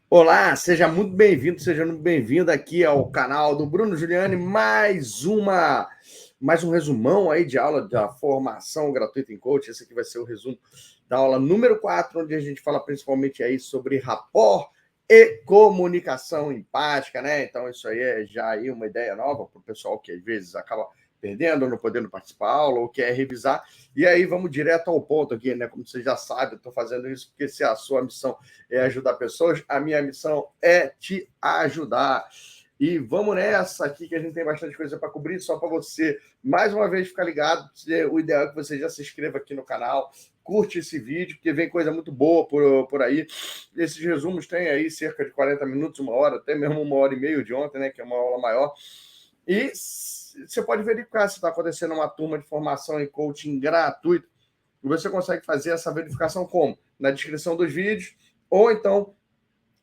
Olá, seja muito bem-vindo aqui ao canal do Bruno Giuliani, mais um resumão aí de aula da formação gratuita em coach. Esse aqui vai ser o resumo da aula número 4, onde a gente fala principalmente aí sobre rapport e comunicação empática, né? Então isso aí é já aí uma ideia nova para o pessoal que às vezes acaba perdendo, não podendo participar da aula ou quer revisar. E aí vamos direto ao ponto aqui, né? Como você já sabe, eu estou fazendo isso porque se a sua missão é ajudar pessoas, a minha missão é te ajudar. E vamos nessa aqui, que a gente tem bastante coisa para cobrir, só para você, mais uma vez, ficar ligado. O ideal é que você já se inscreva aqui no canal, curte esse vídeo, porque vem coisa muito boa por aí. Esses resumos têm aí cerca de 40 minutos, uma hora, até mesmo 1h30 de ontem, né, que é uma aula maior. E você pode verificar se está acontecendo uma turma de formação em coaching gratuito. E você consegue fazer essa verificação como? Na descrição dos vídeos, ou então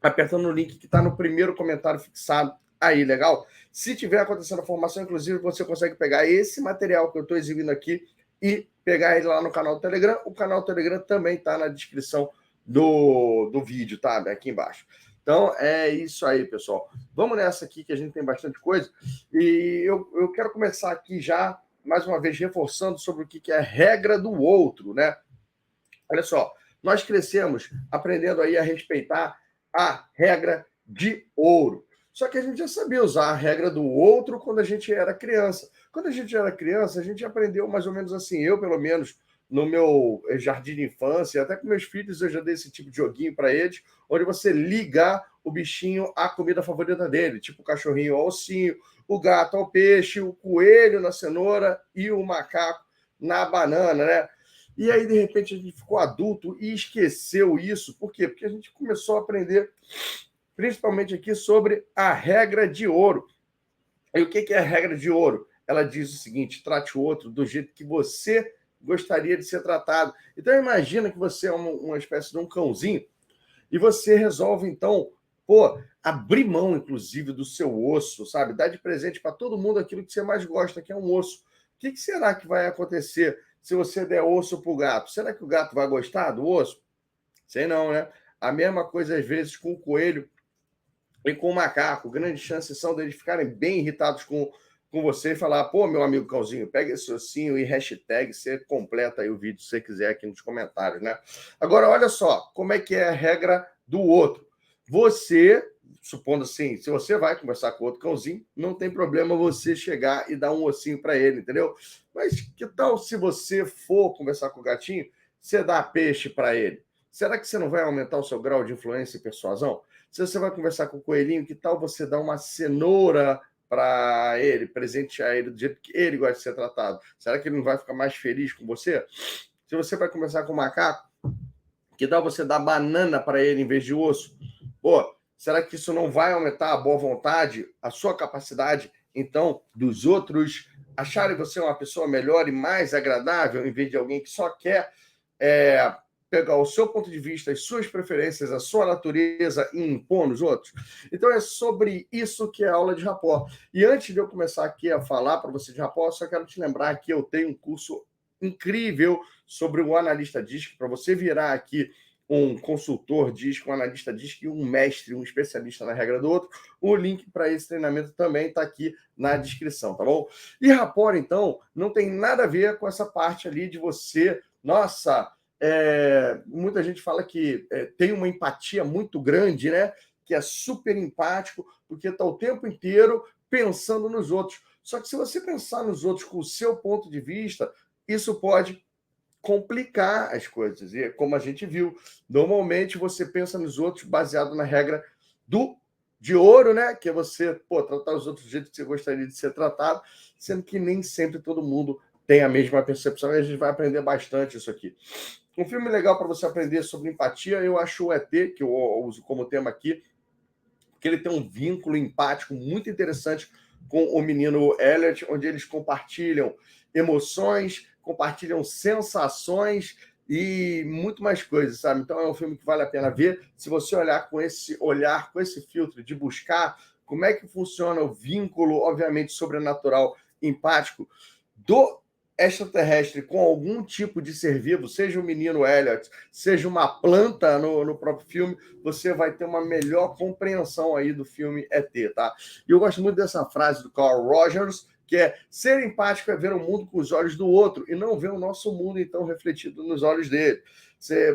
apertando no link que está no primeiro comentário fixado aí, legal? Se tiver acontecendo a formação, inclusive, você consegue pegar esse material que eu estou exibindo aqui e pegar ele lá no canal do Telegram. O canal do Telegram também está na descrição do vídeo, tá? Aqui embaixo. Então, é isso aí, pessoal. Vamos nessa aqui, que a gente tem bastante coisa. E eu quero começar aqui já, mais uma vez, reforçando sobre o que é a regra do outro, né? Olha só, nós crescemos aprendendo aí a respeitar a regra de ouro. Só que a gente já sabia usar a regra do outro quando a gente era criança. Quando a gente era criança, a gente aprendeu mais ou menos assim, eu pelo menos no meu jardim de infância, até com meus filhos eu já dei esse tipo de joguinho para eles, onde você liga o bichinho à comida favorita dele, tipo o cachorrinho ao ossinho, o gato ao peixe, o coelho na cenoura e o macaco na banana, né? E aí, de repente, a gente ficou adulto e esqueceu isso. Por quê? Porque a gente começou a aprender, principalmente aqui, sobre a regra de ouro. E o que é a regra de ouro? Ela diz o seguinte: trate o outro do jeito que você gostaria de ser tratado. Então, imagina que você é uma espécie de um cãozinho e você resolve, então, abrir mão, inclusive, do seu osso, sabe? Dar de presente para todo mundo aquilo que você mais gosta, que é um osso. O que será que vai acontecer se você der osso para o gato? Será que o gato vai gostar do osso? Sei não, né? A mesma coisa, às vezes, com o coelho e com o macaco. Grandes chances são deles ficarem bem irritados com você e falar: pô, meu amigo cãozinho, pega esse ossinho e hashtag, você completa aí o vídeo se você quiser aqui nos comentários, né? Agora, olha só, como é que é a regra do outro. Você, supondo assim, se você vai conversar com outro cãozinho, não tem problema você chegar e dar um ossinho para ele, entendeu? Mas que tal se você for conversar com o gatinho, você dá peixe para ele? Será que você não vai aumentar o seu grau de influência e persuasão? Se você vai conversar com o coelhinho, que tal você dar uma cenoura para ele, presentear ele do jeito que ele gosta de ser tratado? Será que ele não vai ficar mais feliz com você? Se você vai conversar com o macaco, que tal você dar banana para ele em vez de osso? Pô, será que isso não vai aumentar a boa vontade, a sua capacidade, então, dos outros acharem você uma pessoa melhor e mais agradável, em vez de alguém que só quer pegar o seu ponto de vista, as suas preferências, a sua natureza e impor nos outros? Então é sobre isso que é a aula de rapport. E antes de eu começar aqui a falar para você de rapport, só quero te lembrar que eu tenho um curso incrível sobre o analista DISC, para você virar aqui um consultor DISC, um analista DISC e um mestre, um especialista na regra do outro. O link para esse treinamento também está aqui na descrição, tá bom? E rapport, então, não tem nada a ver com essa parte ali de você, nossa, muita gente fala que tem uma empatia muito grande, né? Que é super empático, porque está o tempo inteiro pensando nos outros. Só que se você pensar nos outros com o seu ponto de vista, isso pode complicar as coisas. E como a gente viu, normalmente você pensa nos outros baseado na regra de ouro, né? Que é você tratar os outros do jeito que você gostaria de ser tratado, sendo que nem sempre todo mundo tem a mesma percepção, e a gente vai aprender bastante isso aqui. Um filme legal para você aprender sobre empatia, eu acho o ET, que eu uso como tema aqui, porque ele tem um vínculo empático muito interessante com o menino Elliot, onde eles compartilham emoções, compartilham sensações e muito mais coisas, sabe? Então é um filme que vale a pena ver. Se você olhar com esse filtro de buscar como é que funciona o vínculo, obviamente, sobrenatural, empático, do extraterrestre com algum tipo de ser vivo, seja o menino Elliot, seja uma planta no próprio filme, você vai ter uma melhor compreensão aí do filme ET, tá? E eu gosto muito dessa frase do Carl Rogers, que é: ser empático é ver o mundo com os olhos do outro e não ver o nosso mundo, então, refletido nos olhos dele.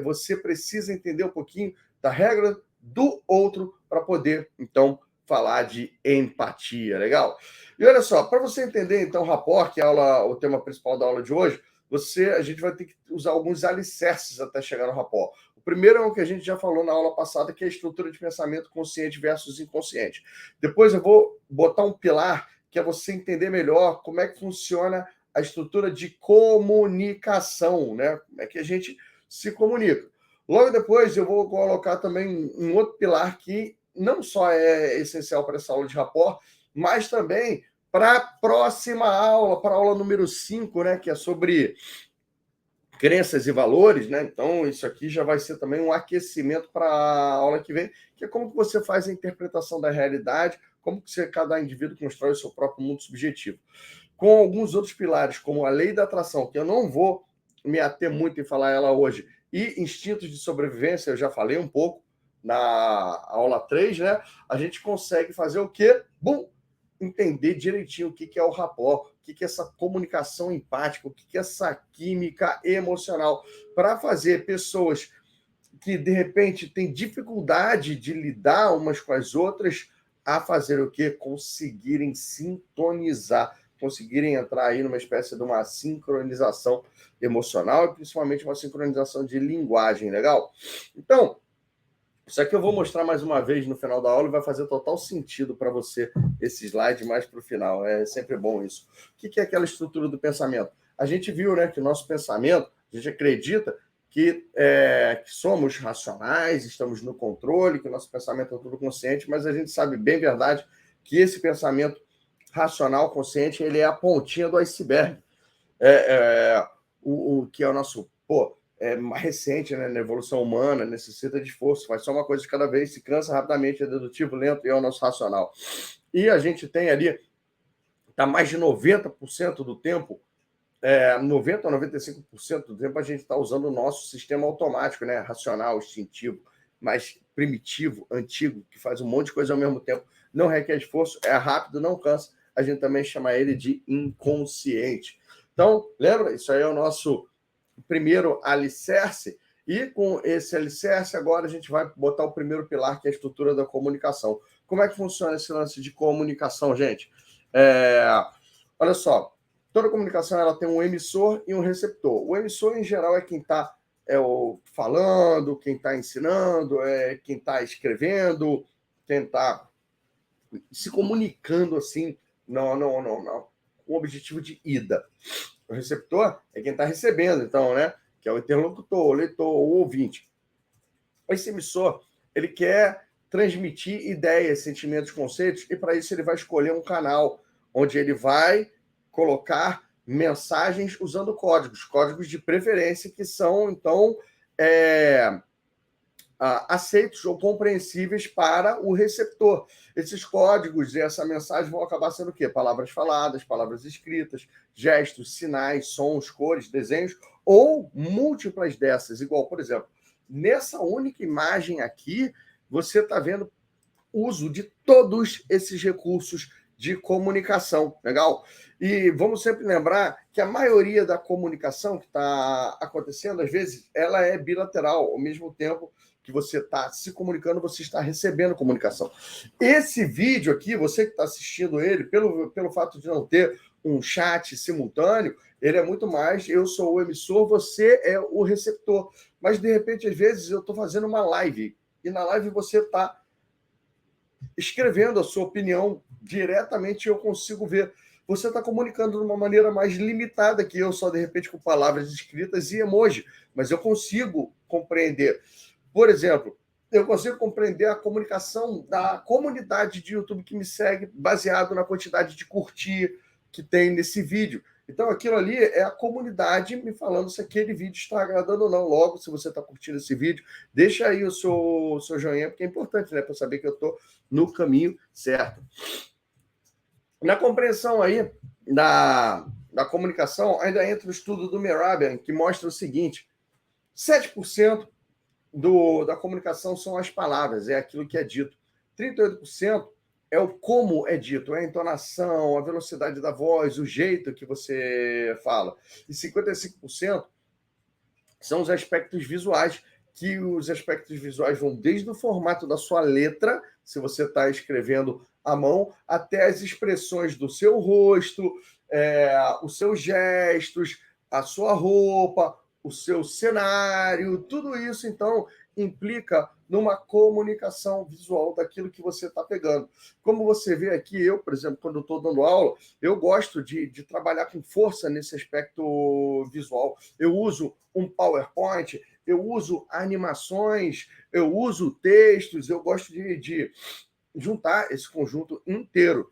Você precisa entender um pouquinho da regra do outro para poder, então, falar de empatia, legal? E olha só, para você entender, então, rapport, que é o tema principal da aula de hoje, a gente vai ter que usar alguns alicerces até chegar no rapport. O primeiro é o que a gente já falou na aula passada, que é a estrutura de pensamento consciente versus inconsciente. Depois eu vou botar um pilar, que é você entender melhor como é que funciona a estrutura de comunicação, né? Como é que a gente se comunica. Logo depois eu vou colocar também um outro pilar que não só é essencial para essa aula de rapport, mas também para a próxima aula, para a aula número 5, né, que é sobre crenças e valores, né? Então, isso aqui já vai ser também um aquecimento para a aula que vem, que é como que você faz a interpretação da realidade, como que cada indivíduo constrói o seu próprio mundo subjetivo. Com alguns outros pilares, como a lei da atração, que eu não vou me ater muito em falar ela hoje, e instintos de sobrevivência, eu já falei um pouco na aula 3, né? A gente consegue fazer o quê? Bum! Entender direitinho o que é o rapport, o que é essa comunicação empática, o que é essa química emocional, para fazer pessoas que, de repente, têm dificuldade de lidar umas com as outras a fazer o quê? Conseguirem sintonizar, conseguirem entrar aí numa espécie de uma sincronização emocional e principalmente uma sincronização de linguagem, legal? Então, isso aqui eu vou mostrar mais uma vez no final da aula e vai fazer total sentido para você esse slide mais para o final. É sempre bom isso. O que é aquela estrutura do pensamento? A gente viu, né, que o nosso pensamento, a gente acredita que somos racionais, estamos no controle, que o nosso pensamento é tudo consciente, mas a gente sabe bem verdade que esse pensamento racional, consciente, ele é a pontinha do iceberg. O que é o nosso... mais recente, né, na evolução humana, necessita de esforço, faz só uma coisa de cada vez, se cansa rapidamente, é dedutivo, lento e é o nosso racional. E a gente tem ali, está mais de 90% do tempo, 90% a 95% do tempo a gente está usando o nosso sistema automático, né, racional, instintivo, mais primitivo, antigo, que faz um monte de coisa ao mesmo tempo, não requer esforço, é rápido, não cansa, a gente também chama ele de inconsciente. Então, lembra? Isso aí é o nosso primeiro alicerce, e com esse alicerce agora a gente vai botar o primeiro pilar, que é a estrutura da comunicação. Como é que funciona esse lance de comunicação, gente? Olha só, toda comunicação ela tem um emissor e um receptor. O emissor, em geral, é quem está falando, quem está ensinando, quem está escrevendo, quem está se comunicando assim, não, com o objetivo de ida. O receptor é quem está recebendo, então, né? Que é o interlocutor, o leitor, o ouvinte. Esse emissor, ele quer transmitir ideias, sentimentos, conceitos, e para isso ele vai escolher um canal onde ele vai colocar mensagens usando códigos de preferência que são, então, aceitos ou compreensíveis para o receptor. Esses códigos e essa mensagem vão acabar sendo o quê? Palavras faladas, palavras escritas, gestos, sinais, sons, cores, desenhos, ou múltiplas dessas. Igual, por exemplo, nessa única imagem aqui, você está vendo o uso de todos esses recursos de comunicação, legal? E vamos sempre lembrar que a maioria da comunicação que está acontecendo, às vezes, ela é bilateral, ao mesmo tempo que você está se comunicando, você está recebendo comunicação. Esse vídeo aqui, você que está assistindo ele, pelo fato de não ter um chat simultâneo, ele é muito mais, eu sou o emissor, você é o receptor. Mas, de repente, às vezes, eu estou fazendo uma live, e na live você está escrevendo a sua opinião diretamente, eu consigo ver. Você está comunicando de uma maneira mais limitada que eu, só de repente com palavras escritas e emoji, mas eu consigo compreender. Por exemplo, eu consigo compreender a comunicação da comunidade de YouTube que me segue, baseado na quantidade de curtir que tem nesse vídeo. Então, aquilo ali é a comunidade me falando se aquele vídeo está agradando ou não. Logo, se você está curtindo esse vídeo, deixa aí o seu joinha, porque é importante, né? Para saber que eu estou no caminho certo. Na compreensão aí da comunicação, ainda entra o estudo do Mehrabian, que mostra o seguinte: 7% da comunicação são as palavras, é aquilo que é dito. 38% é o como é dito, é a entonação, a velocidade da voz, o jeito que você fala. E 55% são os aspectos visuais, que os aspectos visuais vão desde o formato da sua letra, se você está escrevendo à mão, até as expressões do seu rosto, os seus gestos, a sua roupa, o seu cenário, tudo isso, então, implica numa comunicação visual daquilo que você está pegando. Como você vê aqui, eu, por exemplo, quando eu estou dando aula, eu gosto de trabalhar com força nesse aspecto visual. Eu uso um PowerPoint, eu uso animações, eu uso textos, eu gosto de juntar esse conjunto inteiro.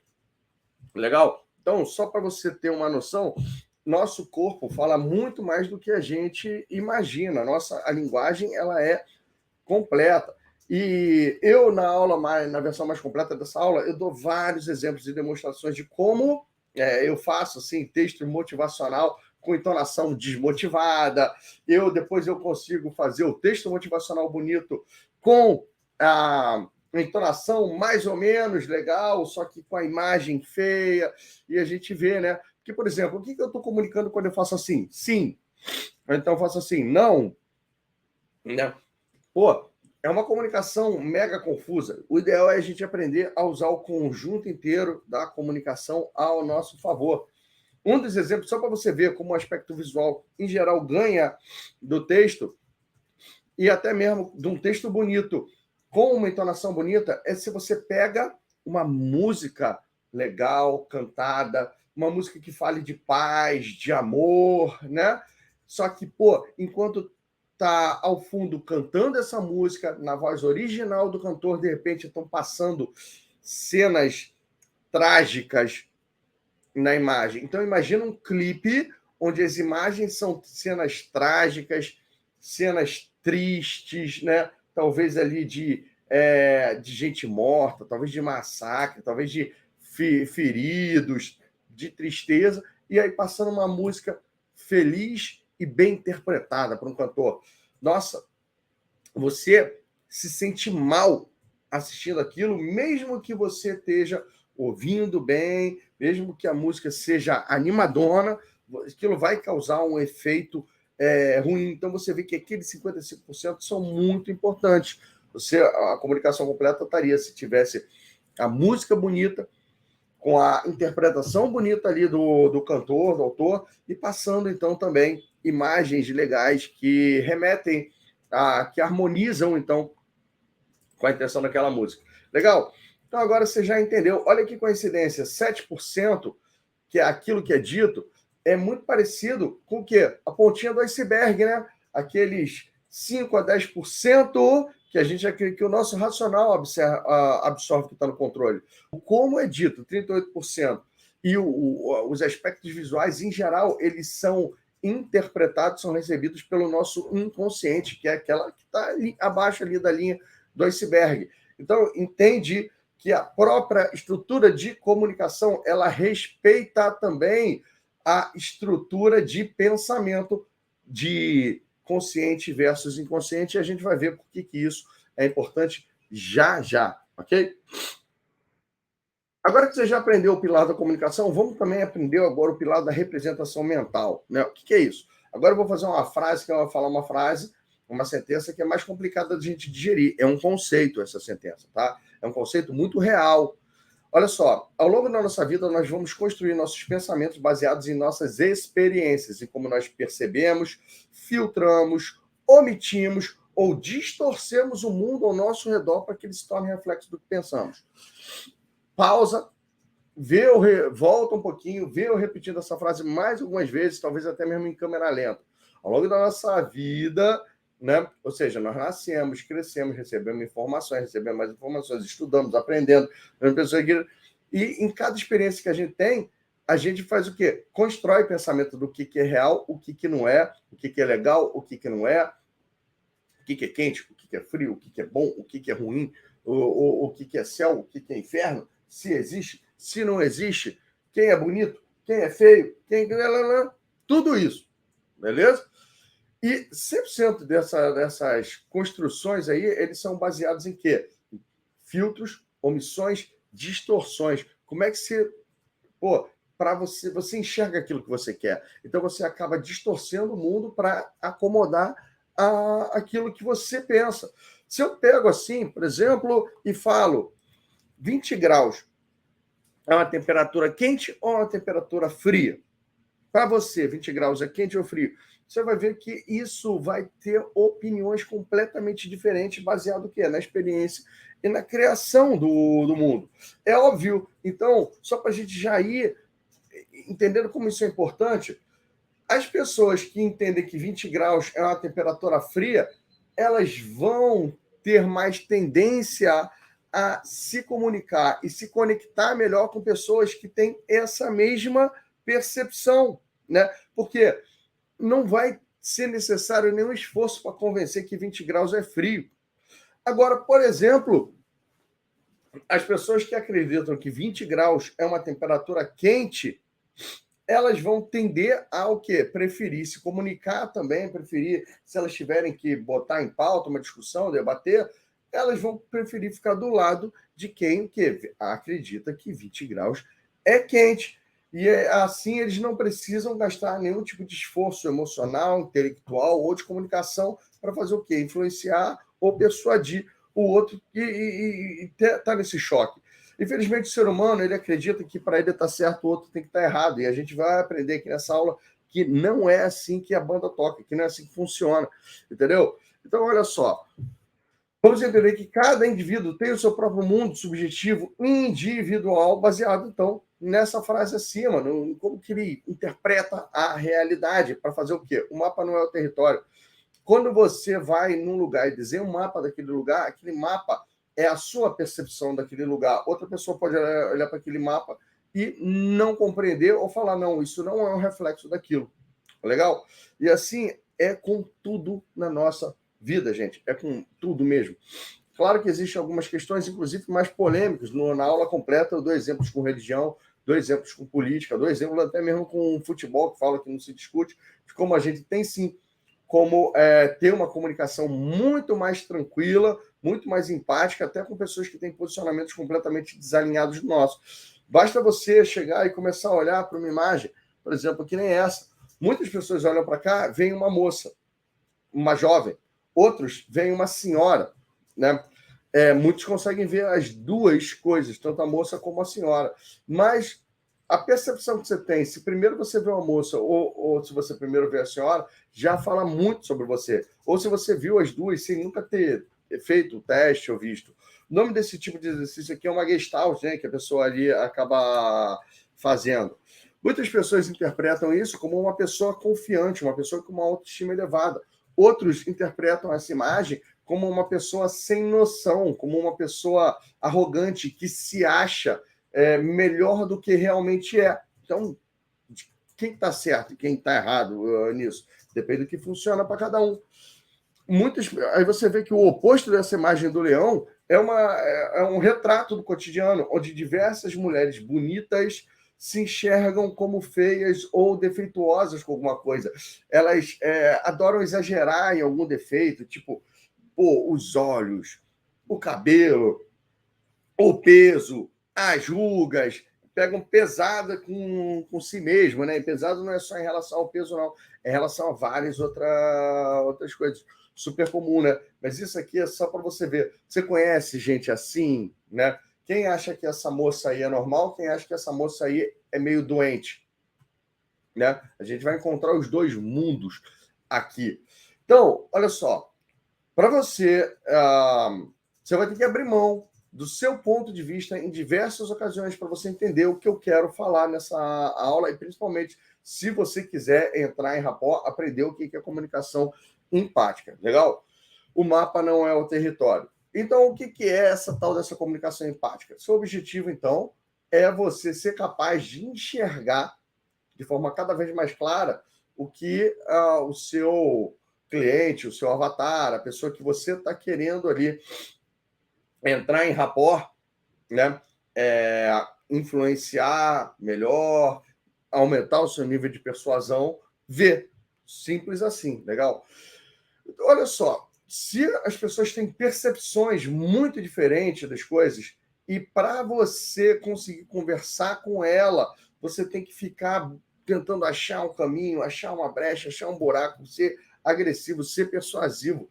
Legal? Então, só para você ter uma noção, nosso corpo fala muito mais do que a gente imagina. A linguagem ela é completa. E eu, na versão mais completa dessa aula, eu dou vários exemplos e demonstrações de como eu faço assim, texto motivacional com entonação desmotivada. Depois eu consigo fazer o texto motivacional bonito com a entonação mais ou menos legal, só que com a imagem feia. E a gente vê, né? Porque, por exemplo, o que eu estou comunicando quando eu faço assim? Sim. Então eu faço assim, não. Né? Pô, é uma comunicação mega confusa. O ideal é a gente aprender a usar o conjunto inteiro da comunicação ao nosso favor. Um dos exemplos, só para você ver como o aspecto visual, em geral, ganha do texto, e até mesmo de um texto bonito, com uma entonação bonita, é se você pega uma música legal, cantada, uma música que fale de paz, de amor, né? Só que, pô, enquanto tá ao fundo cantando essa música, na voz original do cantor, de repente estão passando cenas trágicas na imagem. Então, imagina um clipe onde as imagens são cenas trágicas, cenas tristes, né? Talvez ali de gente morta, talvez de massacre, talvez de feridos, de tristeza, e aí passando uma música feliz e bem interpretada por um cantor. Nossa, você se sente mal assistindo aquilo, mesmo que você esteja ouvindo bem, mesmo que a música seja animadona, aquilo vai causar um efeito ruim. Então, você vê que aqueles 55% são muito importantes. A comunicação completa estaria se tivesse a música bonita, com a interpretação bonita ali do cantor, do autor, e passando, então, também imagens legais que remetem, que harmonizam, então, com a intenção daquela música. Legal? Então, agora você já entendeu. Olha que coincidência, 7%, que é aquilo que é dito, é muito parecido com o quê? A pontinha do iceberg, né? Aqueles 5 a 10% que a gente acredita que o nosso racional absorve que está no controle. O como é dito, 38%, e os aspectos visuais, em geral, eles são interpretados, são recebidos pelo nosso inconsciente, que é aquela que está abaixo ali da linha do iceberg. Então, entende que a própria estrutura de comunicação, ela respeita também a estrutura de pensamento de consciente versus inconsciente, e a gente vai ver por que isso é importante já, ok? Agora que você já aprendeu o pilar da comunicação, vamos também aprender agora o pilar da representação mental. Né? O que é isso? Agora eu vou fazer uma frase, que eu vou falar uma frase, uma sentença que é mais complicada de a gente digerir. É um conceito essa sentença, tá? É um conceito muito real. Olha só, ao longo da nossa vida, nós vamos construir nossos pensamentos baseados em nossas experiências, em como nós percebemos, filtramos, omitimos ou distorcemos o mundo ao nosso redor para que ele se torne reflexo do que pensamos. Pausa, volta um pouquinho, vê eu repetindo essa frase mais algumas vezes, talvez até mesmo em câmera lenta. Ao longo da nossa vida, né? Ou seja, nós nascemos, crescemos, recebemos informações, recebemos mais informações, estudamos, aprendendo, e em cada experiência que a gente tem, a gente faz o quê? Constrói pensamento do que é real, o que não é, o que é legal, o que não é, o que é quente, o que é frio, o que é bom, o que é ruim, o que é céu, o que é inferno, se existe, se não existe, quem é bonito, quem é feio, tudo isso, beleza? E 100% dessas construções aí, eles são baseados em quê? Filtros, omissões, distorções. Como é que você... para você enxerga aquilo que você quer. Então, você acaba distorcendo o mundo para acomodar aquilo que você pensa. Se eu pego assim, por exemplo, e falo 20 graus é uma temperatura quente ou uma temperatura fria? Para você, 20 graus é quente ou frio? Você vai ver que isso vai ter opiniões completamente diferentes, baseado no quê? Na experiência e na criação do mundo. É óbvio. Então, só para a gente já ir entendendo como isso é importante, as pessoas que entendem que 20 graus é uma temperatura fria, elas vão ter mais tendência a se comunicar e se conectar melhor com pessoas que têm essa mesma percepção, né? Porque não vai ser necessário nenhum esforço para convencer que 20 graus é frio. Agora, por exemplo, as pessoas que acreditam que 20 graus é uma temperatura quente, elas vão tender ao quê? Preferir se comunicar também, preferir, se elas tiverem que botar em pauta uma discussão, debater, elas vão preferir ficar do lado de quem que acredita que 20 graus é quente. E assim eles não precisam gastar nenhum tipo de esforço emocional, intelectual ou de comunicação para fazer o quê? Influenciar ou persuadir o outro e tá nesse choque. Infelizmente, o ser humano ele acredita que para ele estar certo, o outro tem que estar errado. E a gente vai aprender aqui nessa aula que não é assim que a banda toca, que não é assim que funciona. Entendeu? Então, olha só. Vamos entender que cada indivíduo tem o seu próprio mundo subjetivo individual, baseado, então, nessa frase acima, no como que ele interpreta a realidade. Para fazer o quê? O mapa não é o território. Quando você vai num lugar e desenha um mapa daquele lugar, aquele mapa é a sua percepção daquele lugar. Outra pessoa pode olhar para aquele mapa e não compreender ou falar, não, isso não é um reflexo daquilo. Legal? E assim é com tudo na nossa vida, gente. É com tudo mesmo. Claro que existem algumas questões, inclusive, mais polêmicas. Na aula completa, eu dou exemplos com religião, dou exemplos com política, dou exemplos até mesmo com futebol, que fala que não se discute, de como a gente tem sim como ter uma comunicação muito mais tranquila, muito mais empática, até com pessoas que têm posicionamentos completamente desalinhados do nosso. Basta você chegar e começar a olhar para uma imagem, por exemplo, que nem essa. Muitas pessoas olham para cá, vem uma moça, uma jovem. Outros veem uma senhora, né? Muitos conseguem ver as duas coisas, tanto a moça como a senhora. Mas a percepção que você tem, se primeiro você vê uma moça ou se você primeiro vê a senhora, já fala muito sobre você. Ou se você viu as duas sem nunca ter feito o teste ou visto. O nome desse tipo de exercício aqui é uma gestalt, né, que a pessoa ali acaba fazendo. Muitas pessoas interpretam isso como uma pessoa confiante, uma pessoa com uma autoestima elevada. Outros interpretam essa imagem como uma pessoa sem noção, como uma pessoa arrogante que se acha melhor do que realmente é. Então, quem está certo e quem está errado nisso? Depende do que funciona para cada um. Aí você vê que o oposto dessa imagem do leão é um retrato do cotidiano, onde diversas mulheres bonitas se enxergam como feias ou defeituosas com alguma coisa. Elas adoram exagerar em algum defeito, tipo os olhos, o cabelo, o peso, as rugas, pegam pesada com si mesmo, né? E pesado não é só em relação ao peso, não. É em relação a várias outras coisas. Super comum, né? Mas isso aqui é só para você ver. Você conhece gente assim, né? Quem acha que essa moça aí é normal, quem acha que essa moça aí é meio doente, né? A gente vai encontrar os dois mundos aqui. Então, olha só. Para você, você vai ter que abrir mão do seu ponto de vista em diversas ocasiões para você entender o que eu quero falar nessa aula e principalmente se você quiser entrar em rapport, aprender o que é comunicação empática. Legal? O mapa não é o território. Então, o que é essa tal dessa comunicação empática? Seu objetivo, então, é você ser capaz de enxergar de forma cada vez mais clara o que o seu cliente, o seu avatar, a pessoa que você está querendo ali entrar em rapport, né? Influenciar melhor, aumentar o seu nível de persuasão, vê. Simples assim, legal? Olha só, se as pessoas têm percepções muito diferentes das coisas, e para você conseguir conversar com ela, você tem que ficar tentando achar um caminho, achar uma brecha, achar um buraco, ser agressivo, ser persuasivo.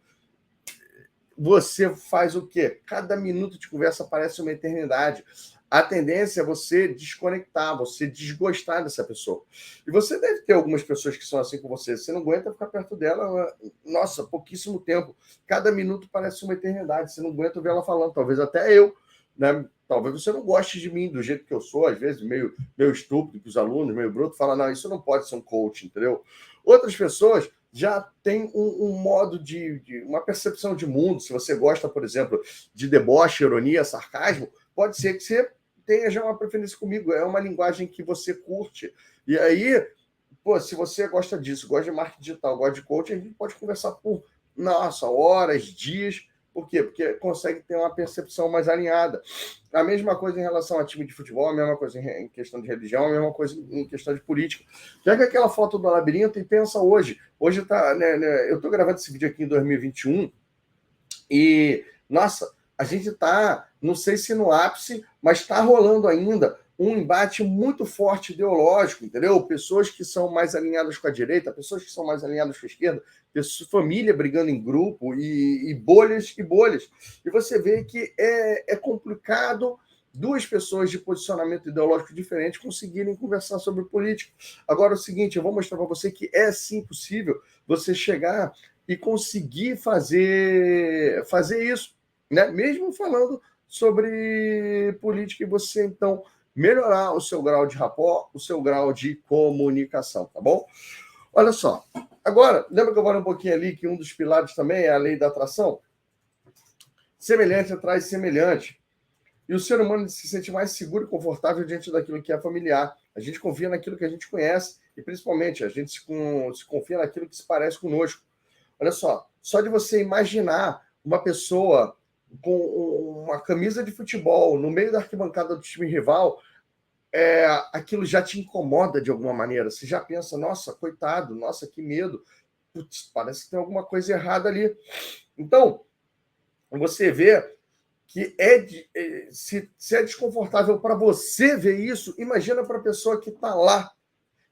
Você faz o quê? Cada minuto de conversa parece uma eternidade. A tendência é você desconectar, você desgostar dessa pessoa. E você deve ter algumas pessoas que são assim com você. Você não aguenta ficar perto dela, nossa, pouquíssimo tempo. Cada minuto parece uma eternidade. Você não aguenta ver ela falando. Talvez até eu, né? Talvez você não goste de mim do jeito que eu sou, às vezes meio estúpido, que os alunos, meio bruto, falam, não, isso não pode ser um coach, entendeu? Outras pessoas já tem um modo uma percepção de mundo. Se você gosta, por exemplo, de deboche, ironia, sarcasmo, pode ser que você tenha já uma preferência comigo. É uma linguagem que você curte. E aí, pô, se você gosta disso, gosta de marketing digital, gosta de coaching, a gente pode conversar por, nossa, horas, dias. Por quê? Porque consegue ter uma percepção mais alinhada. A mesma coisa em relação a time de futebol, a mesma coisa em questão de religião, a mesma coisa em questão de política. Pega aquela foto do labirinto e pensa hoje. Hoje tá, né, eu estou gravando esse vídeo aqui em 2021 e, nossa, a gente está, não sei se no ápice, mas está rolando ainda um embate muito forte ideológico, entendeu? Pessoas que são mais alinhadas com a direita, pessoas que são mais alinhadas com a esquerda, família brigando em grupo e bolhas e bolhas. E você vê que é complicado duas pessoas de posicionamento ideológico diferente conseguirem conversar sobre política. Agora, é o seguinte, eu vou mostrar para você que é sim possível você chegar e conseguir fazer isso, né? Mesmo falando sobre política e você, então, melhorar o seu grau de rapport, o seu grau de comunicação, tá bom? Olha só, agora, lembra que eu falei um pouquinho ali que um dos pilares também é a lei da atração? Semelhante atrai semelhante. E o ser humano se sente mais seguro e confortável diante daquilo que é familiar. A gente confia naquilo que a gente conhece e, principalmente, a gente se confia naquilo que se parece conosco. Olha só de você imaginar uma pessoa com uma camisa de futebol no meio da arquibancada do time rival, aquilo já te incomoda de alguma maneira. Você já pensa, nossa, coitado, nossa, que medo. Putz, parece que tem alguma coisa errada ali. Então, você vê que se é desconfortável para você ver isso, imagina para a pessoa que está lá.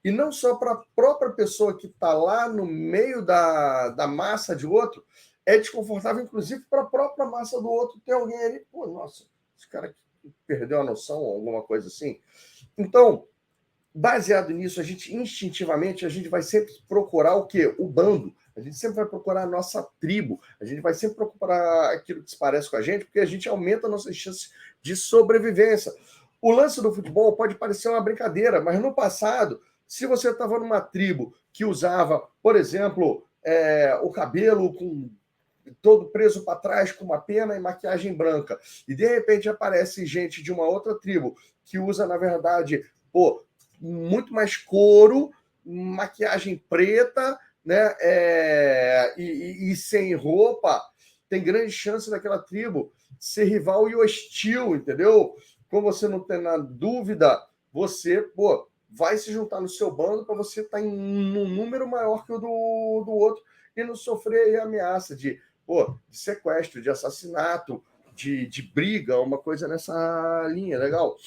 E não só para a própria pessoa que está lá no meio da massa de outro, é desconfortável, inclusive, para a própria massa do outro. Tem alguém ali, pô, nossa, esse cara aqui perdeu a noção, alguma coisa assim. Então, baseado nisso, a gente instintivamente, a gente vai sempre procurar o quê? O bando. A gente sempre vai procurar a nossa tribo. A gente vai sempre procurar aquilo que se parece com a gente, porque a gente aumenta a nossa chance de sobrevivência. O lance do futebol pode parecer uma brincadeira, mas no passado, se você estava numa tribo que usava, por exemplo, o cabelo todo preso para trás com uma pena e maquiagem branca, e de repente aparece gente de uma outra tribo que usa, na verdade, muito mais couro, maquiagem preta, né? E sem roupa, tem grande chance daquela tribo ser rival e hostil, entendeu? Como você não tem na dúvida, você vai se juntar no seu bando para você estar em um número maior que o do outro e não sofrer ameaça de sequestro, de assassinato, de briga, uma coisa nessa linha, legal?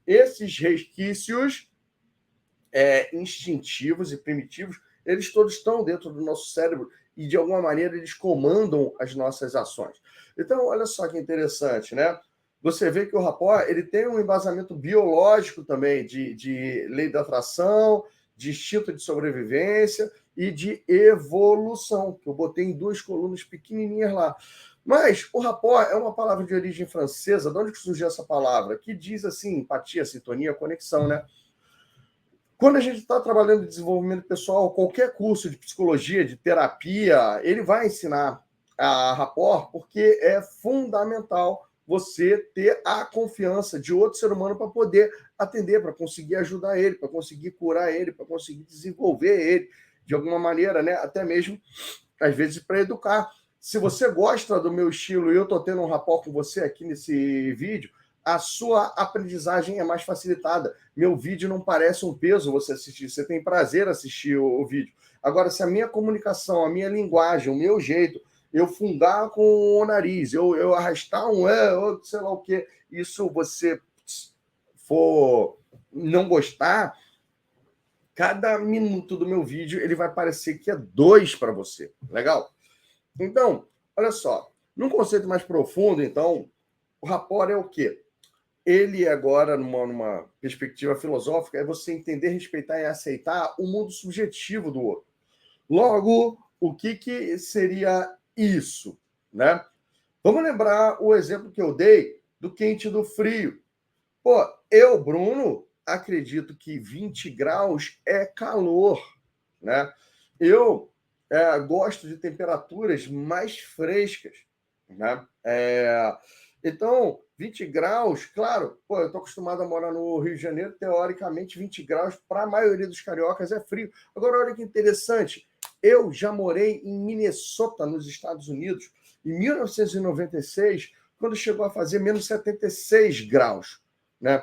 Esses resquícios instintivos e primitivos, eles todos estão dentro do nosso cérebro e, de alguma maneira, eles comandam as nossas ações. Então, olha só que interessante, né? Você vê que o rapport ele tem um embasamento biológico também de lei da atração, de instinto de sobrevivência e de evolução, que eu botei em 2 colunas pequenininhas lá. Mas o rapport é uma palavra de origem francesa. De onde que surgiu essa palavra? Que diz assim, empatia, sintonia, conexão, né? Quando a gente está trabalhando em desenvolvimento pessoal, qualquer curso de psicologia, de terapia, ele vai ensinar a rapport, porque é fundamental você ter a confiança de outro ser humano para poder atender, para conseguir ajudar ele, para conseguir curar ele, para conseguir desenvolver ele de alguma maneira, né? Até mesmo, às vezes, para educar. Se você gosta do meu estilo e eu estou tendo um rapport com você aqui nesse vídeo, a sua aprendizagem é mais facilitada. Meu vídeo não parece um peso você assistir, você tem prazer assistir o vídeo. Agora, se a minha comunicação, a minha linguagem, o meu jeito, eu fungar com o nariz, eu arrastar ou sei lá o quê, isso você for não gostar, cada minuto do meu vídeo ele vai parecer que é 2 para você. Legal? Então, olha só, num conceito mais profundo, então, o rapport é o quê? Ele agora, numa perspectiva filosófica, é você entender, respeitar e aceitar o mundo subjetivo do outro. Logo, o que seria isso, né? Vamos lembrar o exemplo que eu dei do quente e do frio. Pô, eu, Bruno, acredito que 20 graus é calor, né? Eu gosto de temperaturas mais frescas, né? Então, 20 graus, claro, pô, eu estou acostumado a morar no Rio de Janeiro, teoricamente 20 graus para a maioria dos cariocas é frio. Agora, olha que interessante, eu já morei em Minnesota, nos Estados Unidos, em 1996, quando chegou a fazer menos 76 graus, né?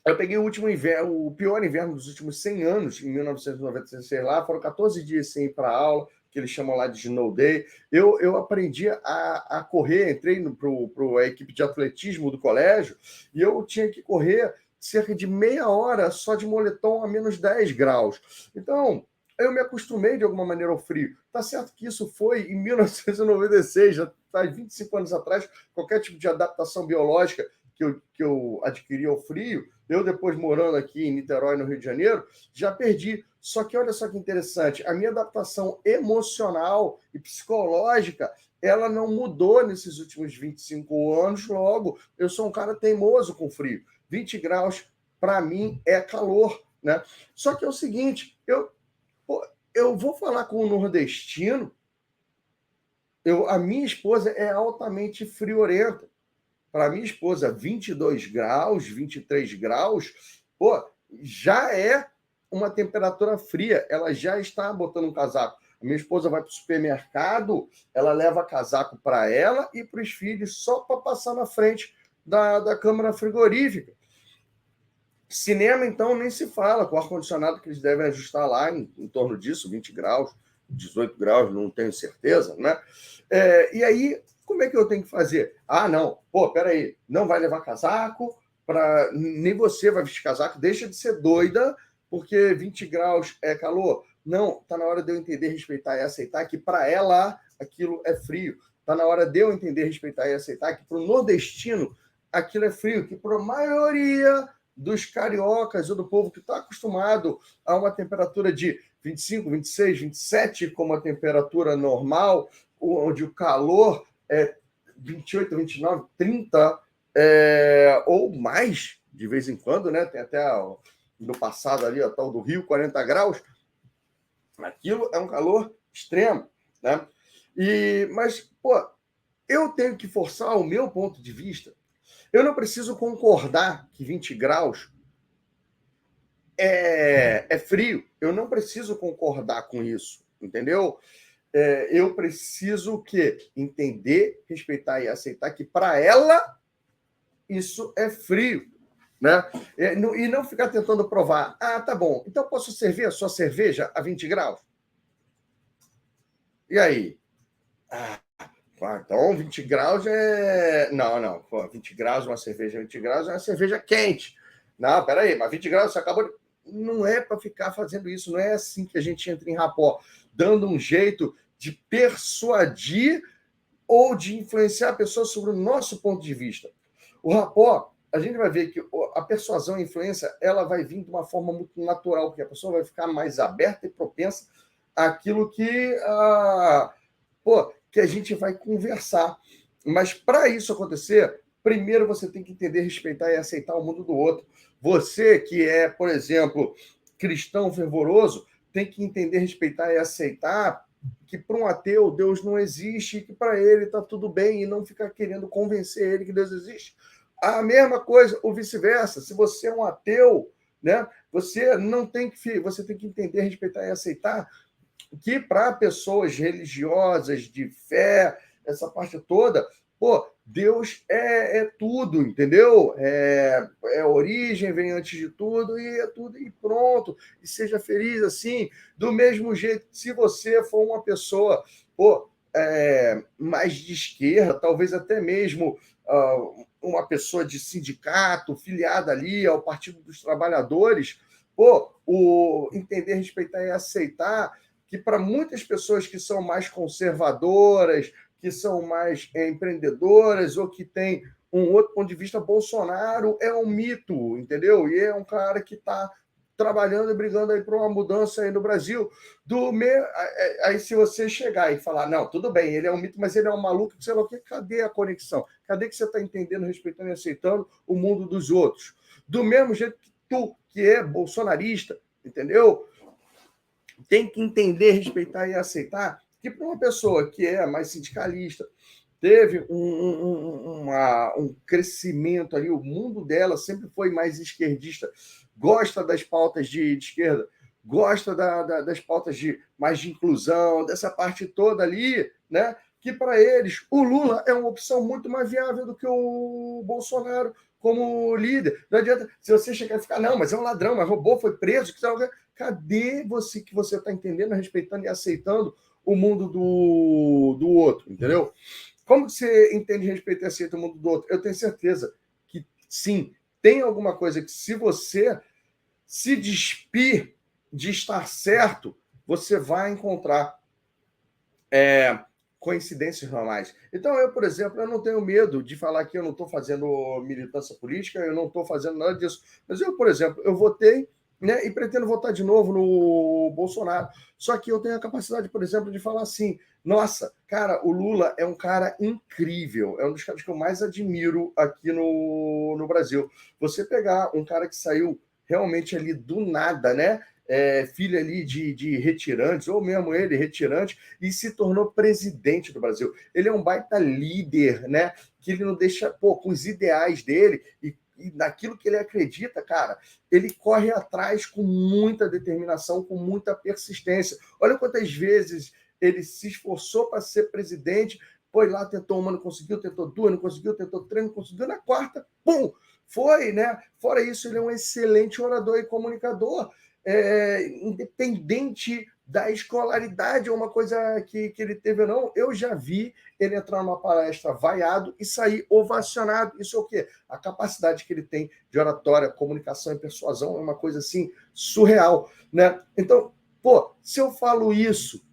Eu peguei o último inverno, o pior inverno dos últimos 100 anos, em 1996 lá, foram 14 dias sem ir para aula, que eles chamam lá de Snow Day. Eu aprendi a correr, entrei para a equipe de atletismo do colégio, e eu tinha que correr cerca de meia hora só de moletom a menos 10 graus. Então, eu me acostumei de alguma maneira ao frio. Tá certo que isso foi em 1996, já faz 25 anos atrás, qualquer tipo de adaptação biológica que eu adquiri ao frio, eu depois morando aqui em Niterói, no Rio de Janeiro, já perdi. Só que olha só que interessante, a minha adaptação emocional e psicológica, ela não mudou nesses últimos 25 anos, logo, eu sou um cara teimoso com frio. 20 graus, para mim, é calor, né? Só que é o seguinte, eu vou falar com o nordestino, a minha esposa é altamente friorenta. Para minha esposa, 22 graus, 23 graus, pô, já é uma temperatura fria. Ela já está botando um casaco. A minha esposa vai para o supermercado, ela leva casaco para ela e para os filhos só para passar na frente da câmara frigorífica. Cinema, então, nem se fala, com o ar-condicionado que eles devem ajustar lá em torno disso, 20 graus, 18 graus, não tenho certeza, né? E aí, como é que eu tenho que fazer? Ah, não, pô, peraí, não vai levar casaco, nem você vai vestir casaco, deixa de ser doida, porque 20 graus é calor. Não, está na hora de eu entender, respeitar e aceitar que para ela aquilo é frio. Está na hora de eu entender, respeitar e aceitar que para o nordestino aquilo é frio, que para a maioria dos cariocas ou do povo que está acostumado a uma temperatura de 25, 26, 27 como a temperatura normal, onde o calor é 28, 29, 30 ou mais, de vez em quando, né? Tem até no passado ali, a tal do Rio, 40 graus. Aquilo é um calor extremo, né? Mas, pô, eu tenho que forçar o meu ponto de vista. Eu não preciso concordar que 20 graus é frio. Eu não preciso concordar com isso, entendeu? Eu preciso o quê? Entender, respeitar e aceitar que para ela isso é frio, né? E não ficar tentando provar. Ah, tá bom. Então posso servir a sua cerveja a 20 graus? E aí? Ah, então 20 graus é... Não. Pô, 20 graus uma cerveja, 20 graus é uma cerveja quente. Não, peraí, mas 20 graus você acabou de... Não é para ficar fazendo isso, não é assim que a gente entra em rapport, dando um jeito de persuadir ou de influenciar a pessoa sobre o nosso ponto de vista. O rapport, a gente vai ver que a persuasão e a influência, ela vai vir de uma forma muito natural, porque a pessoa vai ficar mais aberta e propensa àquilo que a gente vai conversar. Mas para isso acontecer, primeiro você tem que entender, respeitar e aceitar o mundo do outro. Você que é, por exemplo, cristão fervoroso, tem que entender, respeitar e aceitar que para um ateu Deus não existe, e que para ele está tudo bem, e não ficar querendo convencer ele que Deus existe. A mesma coisa, ou vice-versa. Se você é um ateu, né, você tem que entender, respeitar e aceitar que para pessoas religiosas, de fé, essa parte toda, Pô, Deus é tudo, entendeu? É origem, vem antes de tudo, e é tudo, e pronto. E seja feliz assim. Do mesmo jeito, se você for uma pessoa, pô, mais de esquerda, talvez até mesmo uma pessoa de sindicato, filiada ali ao Partido dos Trabalhadores, pô, o entender, respeitar e aceitar que para muitas pessoas que são mais conservadoras, que são mais empreendedoras ou que têm um outro ponto de vista, Bolsonaro é um mito, entendeu? E é um cara que está trabalhando e brigando aí para uma mudança aí no Brasil. Aí se você chegar e falar, não, tudo bem, ele é um mito, mas ele é um maluco, sei lá o quê, cadê a conexão? Cadê que você está entendendo, respeitando e aceitando o mundo dos outros? Do mesmo jeito que tu, que é bolsonarista, entendeu? Tem que entender, respeitar e aceitar que para uma pessoa que é mais sindicalista, teve um crescimento ali, o mundo dela sempre foi mais esquerdista, gosta das pautas de esquerda, gosta das pautas mais de inclusão, dessa parte toda ali, né? Que para eles o Lula é uma opção muito mais viável do que o Bolsonaro como líder. Não adianta se você chegar e ficar, não, mas é um ladrão, mas roubou, foi preso, que tal. Cadê você que você está entendendo, respeitando e aceitando o mundo do outro, entendeu? Como você entende, respeita e aceita o mundo do outro? Eu tenho certeza que, sim, tem alguma coisa que, se você se despir de estar certo, você vai encontrar coincidências normais. Então, eu, por exemplo, eu não tenho medo de falar que eu não estou fazendo militância política, eu não estou fazendo nada disso. Mas eu, por exemplo, eu votei, né, e pretendo votar de novo no Bolsonaro. Só que eu tenho a capacidade, por exemplo, de falar assim, nossa, cara, o Lula é um cara incrível, é um dos caras que eu mais admiro aqui no Brasil. Você pegar um cara que saiu realmente ali do nada, né? Filho ali de retirantes, ou mesmo ele, retirante, e se tornou presidente do Brasil. Ele é um baita líder, né? Que ele não deixa, pô, com os ideais dele e naquilo que ele acredita, cara, ele corre atrás com muita determinação, com muita persistência. Olha quantas vezes ele se esforçou para ser presidente, foi lá, tentou uma, não conseguiu, tentou duas, não conseguiu, tentou três, não conseguiu, na quarta, pum, foi, né? Fora isso, ele é um excelente orador e comunicador, independente da escolaridade ou uma coisa que ele teve ou não. Eu já vi ele entrar numa palestra vaiado e sair ovacionado. Isso é o quê? A capacidade que ele tem de oratória, comunicação e persuasão é uma coisa assim surreal, né? Então, pô, se eu falo isso,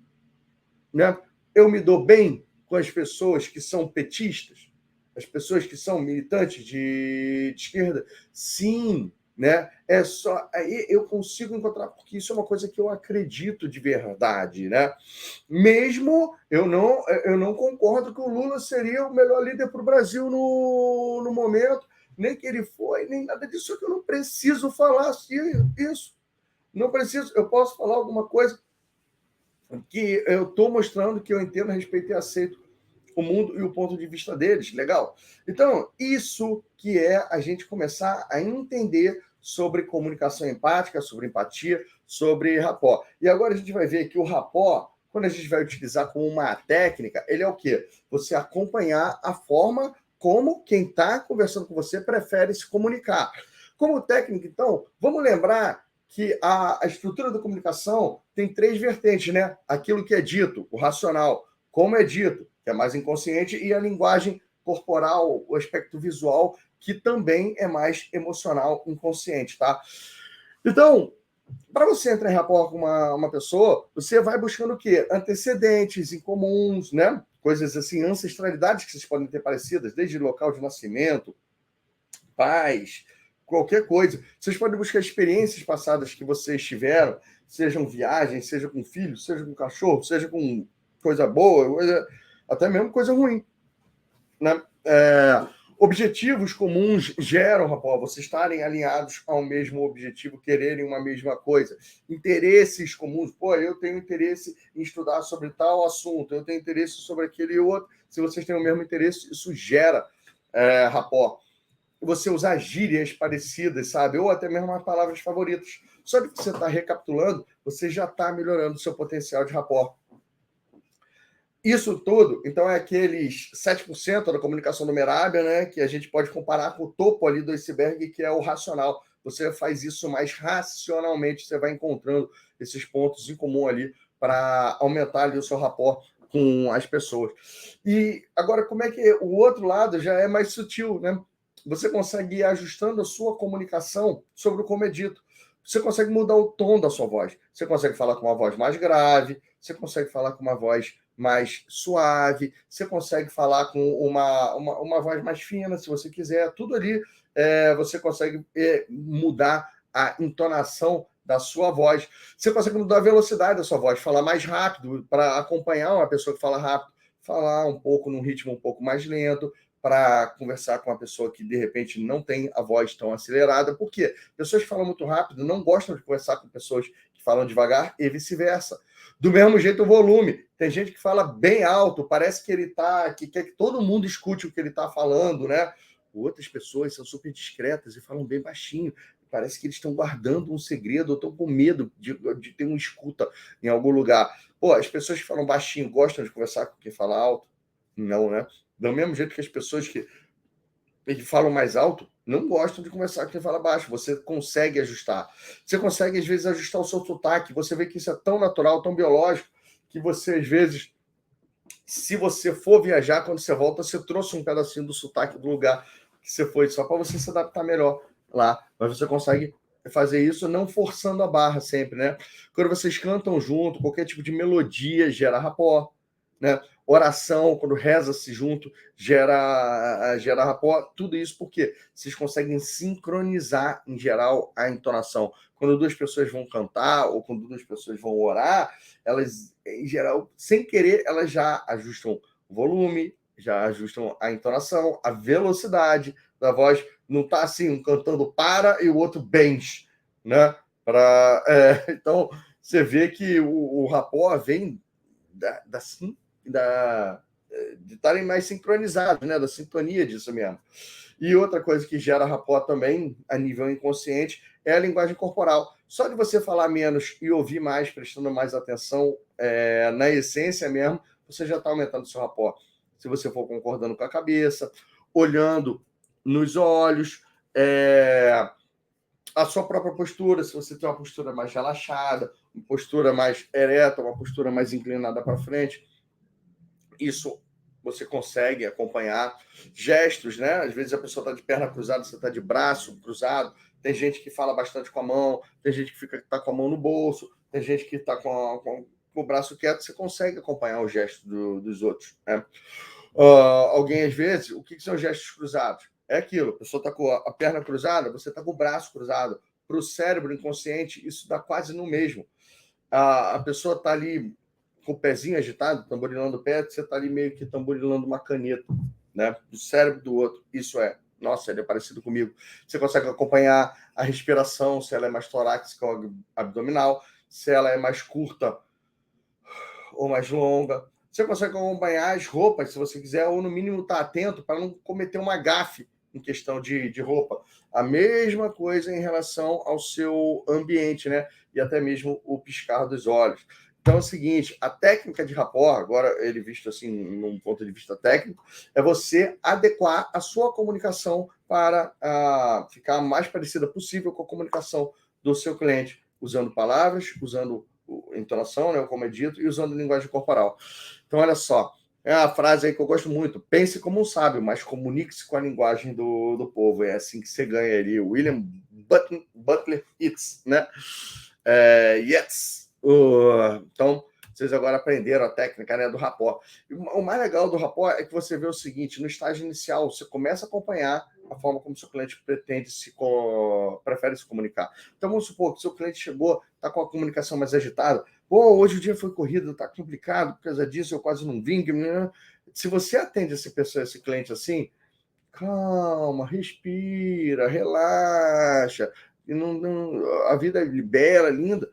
né, eu me dou bem com as pessoas que são petistas, as pessoas que são militantes de esquerda? Sim, né? É só aí eu consigo encontrar, porque isso é uma coisa que eu acredito de verdade, né? Mesmo eu não concordo que o Lula seria o melhor líder para o Brasil no momento, nem que ele foi, nem nada disso, que eu não preciso falar isso. Não preciso, eu posso falar alguma coisa que eu estou mostrando que eu entendo, respeito e aceito o mundo e o ponto de vista deles. Legal? Então, isso que é a gente começar a entender sobre comunicação empática, sobre empatia, sobre rapport. E agora a gente vai ver que o rapport, quando a gente vai utilizar como uma técnica, ele é o quê? Você acompanhar a forma como quem está conversando com você prefere se comunicar. Como técnica, então, vamos lembrar que a estrutura da comunicação tem três vertentes, né? Aquilo que é dito, o racional, como é dito, que é mais inconsciente, e a linguagem corporal, o aspecto visual, que também é mais emocional, inconsciente, tá? Então, para você entrar em rapport com uma pessoa, você vai buscando o quê? Antecedentes incomuns, né? Coisas assim, ancestralidades que vocês podem ter parecidas, desde local de nascimento, pais, qualquer coisa. Vocês podem buscar experiências passadas que vocês tiveram, sejam viagens, seja com filhos, seja com cachorro, seja com coisa boa, até mesmo coisa ruim, né? Objetivos comuns geram, rapaz, vocês estarem alinhados ao mesmo objetivo, quererem uma mesma coisa. Interesses comuns, pô, eu tenho interesse em estudar sobre tal assunto, eu tenho interesse sobre aquele outro. Se vocês têm o mesmo interesse, isso gera rapport. Você usar gírias parecidas, sabe? Ou até mesmo as palavras favoritas. Só de você estar recapitulando, você já está melhorando o seu potencial de rapport. Isso tudo, então, é aqueles 7% da comunicação numerável, né, que a gente pode comparar com o topo ali do iceberg, que é o racional. Você faz isso mais racionalmente, você vai encontrando esses pontos em comum ali para aumentar ali o seu rapport com as pessoas. E agora, como é que o outro lado já é mais sutil, né? Você consegue ir ajustando a sua comunicação sobre o como é dito. Você consegue mudar o tom da sua voz. Você consegue falar com uma voz mais grave, você consegue falar com uma voz mais suave, você consegue falar com uma voz mais fina, se você quiser, tudo ali você consegue mudar a entonação da sua voz. Você consegue mudar a velocidade da sua voz, falar mais rápido para acompanhar uma pessoa que fala rápido, falar um pouco num ritmo um pouco mais lento, para conversar com uma pessoa que de repente não tem a voz tão acelerada. Por quê? Pessoas que falam muito rápido não gostam de conversar com pessoas que falam devagar e vice-versa. Do mesmo jeito, o volume. Tem gente que fala bem alto, parece que ele que quer que todo mundo escute o que ele está falando, né? Outras pessoas são super discretas e falam bem baixinho. Parece que eles estão guardando um segredo ou estão com medo de ter uma escuta em algum lugar. Pô, as pessoas que falam baixinho gostam de conversar com quem fala alto? Não, né? Do mesmo jeito que as pessoas que falam mais alto não gostam de conversar com quem fala baixo. Você consegue ajustar. Você consegue, às vezes, ajustar o seu sotaque. Você vê que isso é tão natural, tão biológico, que você, às vezes, se você for viajar, quando você volta, você trouxe um pedacinho do sotaque do lugar que você foi, só para você se adaptar melhor lá. Mas você consegue fazer isso não forçando a barra sempre, né? Quando vocês cantam junto, qualquer tipo de melodia gera rapport, né? Oração, quando reza-se junto, gera rapport, tudo isso porque vocês conseguem sincronizar, em geral, a entonação. Quando duas pessoas vão cantar ou quando duas pessoas vão orar, elas, em geral, sem querer, elas já ajustam o volume, já ajustam a entonação, a velocidade da voz. Não está assim, um cantando para e o outro bench, né? Então, você vê que o rapport vem de estarem mais sincronizados, né? Da sintonia disso mesmo. E outra coisa que gera rapport também, a nível inconsciente, é a linguagem corporal. Só de você falar menos e ouvir mais, prestando mais atenção na essência mesmo, você já está aumentando o seu rapport. Se você for concordando com a cabeça, olhando nos olhos, a sua própria postura, se você tem uma postura mais relaxada, uma postura mais ereta, uma postura mais inclinada para frente, isso você consegue acompanhar. Gestos, né? Às vezes a pessoa está de perna cruzada, você está de braço cruzado. Tem gente que fala bastante com a mão, tem gente que está com a mão no bolso, tem gente que está com o braço quieto. Você consegue acompanhar o gesto dos outros, né? Alguém, às vezes, o que são gestos cruzados? É aquilo, a pessoa está com a perna cruzada, você está com o braço cruzado. Para o cérebro inconsciente, isso dá quase no mesmo. A pessoa está ali com o pezinho agitado, tamborilando o pé, você está ali meio que tamborilando uma caneta, né? Do cérebro do outro. Isso nossa, ele é parecido comigo. Você consegue acompanhar a respiração, se ela é mais torácica ou abdominal, se ela é mais curta ou mais longa. Você consegue acompanhar as roupas, se você quiser, ou no mínimo estar atento para não cometer uma gafe em questão de roupa. A mesma coisa em relação ao seu ambiente, né? E até mesmo o piscar dos olhos. Então é o seguinte, a técnica de rapport, agora ele visto assim, num ponto de vista técnico, é você adequar a sua comunicação para ficar mais parecida possível com a comunicação do seu cliente, usando palavras, usando entonação, né, como é dito, e usando linguagem corporal. Então, olha só, é uma frase aí que eu gosto muito. Pense como um sábio, mas comunique-se com a linguagem do povo. É assim que você ganha ali. William Butler Yeats, né? Yeats. Então, vocês agora aprenderam a técnica, né, do rapport. E o mais legal do rapport é que você vê o seguinte, no estágio inicial, você começa a acompanhar a forma como seu cliente prefere se comunicar. Então, vamos supor que o seu cliente chegou, está com a comunicação mais agitada. Pô, hoje o dia foi corrido, está complicado, por causa disso eu quase não vim. Se você atende esse cliente assim, calma, respira, relaxa, e a vida é bela, linda,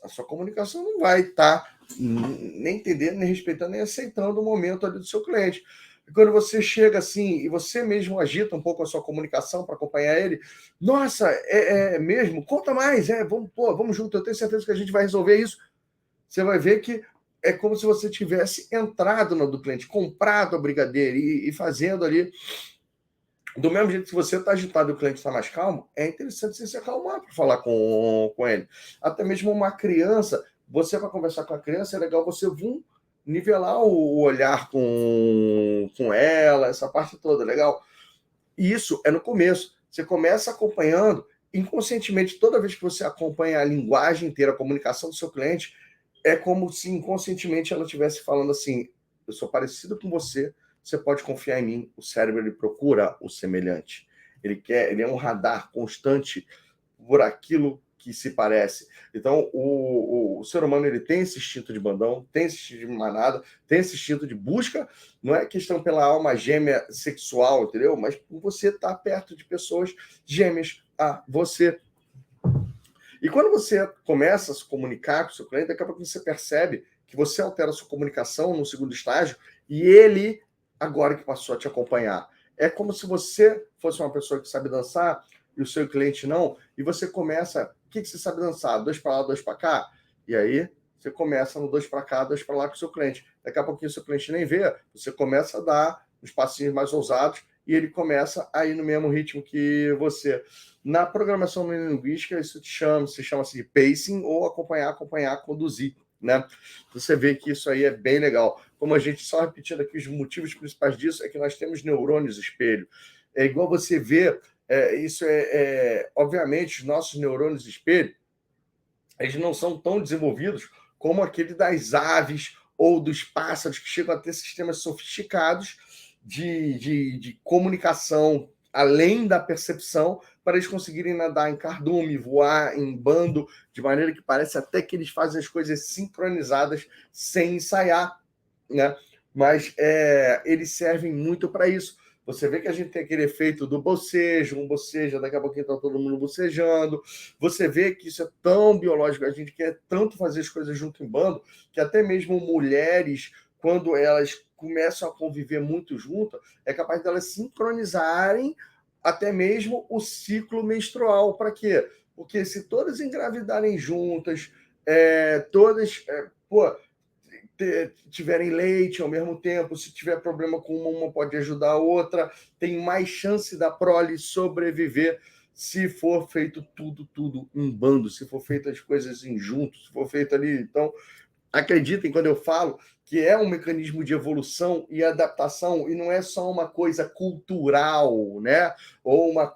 a sua comunicação não vai estar nem entendendo, nem respeitando, nem aceitando o momento ali do seu cliente. E quando você chega assim e você mesmo agita um pouco a sua comunicação para acompanhar ele, nossa, é mesmo? Conta mais, vamos junto, eu tenho certeza que a gente vai resolver isso. Você vai ver que é como se você tivesse entrado na do cliente, comprado a brigadeiro e fazendo ali. Do mesmo jeito que você está agitado e o cliente está mais calmo, é interessante você se acalmar para falar com ele. Até mesmo uma criança, você vai conversar com a criança, é legal você nivelar o olhar com ela, essa parte toda, legal. E isso é no começo. Você começa acompanhando, inconscientemente, toda vez que você acompanha a linguagem inteira, a comunicação do seu cliente, é como se inconscientemente ela estivesse falando assim: eu sou parecido com você, você pode confiar em mim. O cérebro ele procura o semelhante. Ele é um radar constante por aquilo que se parece. Então, o ser humano ele tem esse instinto de bandão, tem esse instinto de manada, tem esse instinto de busca. Não é questão pela alma gêmea sexual, entendeu? Mas por você estar perto de pessoas gêmeas a você. E quando você começa a se comunicar com o seu cliente, daqui a pouco você percebe que você altera a sua comunicação no segundo estágio e ele, agora que passou a te acompanhar. É como se você fosse uma pessoa que sabe dançar e o seu cliente não, e você começa, o que você sabe dançar? 2 para lá, 2 para cá? E aí você começa no 2 para cá, 2 para lá com o seu cliente. Daqui a pouquinho o seu cliente nem vê, você começa a dar uns passinhos mais ousados e ele começa a ir no mesmo ritmo que você. Na programação linguística, isso se chama de pacing ou acompanhar, conduzir, né? Você vê que isso aí é bem legal. Como a gente, só repetindo aqui, os motivos principais disso é que nós temos neurônios espelho. É igual você vê, obviamente, os nossos neurônios espelho, eles não são tão desenvolvidos como aquele das aves ou dos pássaros, que chegam a ter sistemas sofisticados de comunicação além da percepção, para eles conseguirem nadar em cardume, voar em bando, de maneira que parece até que eles fazem as coisas sincronizadas sem ensaiar, né? Mas eles servem muito para isso. Você vê que a gente tem aquele efeito do bocejo, um boceja, daqui a pouquinho está todo mundo bocejando. Você vê que isso é tão biológico, a gente quer tanto fazer as coisas junto em bando, que até mesmo mulheres, quando elas começam a conviver muito junto, é capaz delas sincronizarem até mesmo o ciclo menstrual. Para quê? Porque se todas engravidarem juntas, todas tiverem leite ao mesmo tempo, se tiver problema com uma pode ajudar a outra, tem mais chance da prole sobreviver se for feito tudo em bando, se for feito as coisas em junto, se for feito ali. Então, acreditem quando eu falo que é um mecanismo de evolução e adaptação, e não é só uma coisa cultural, né? Ou uma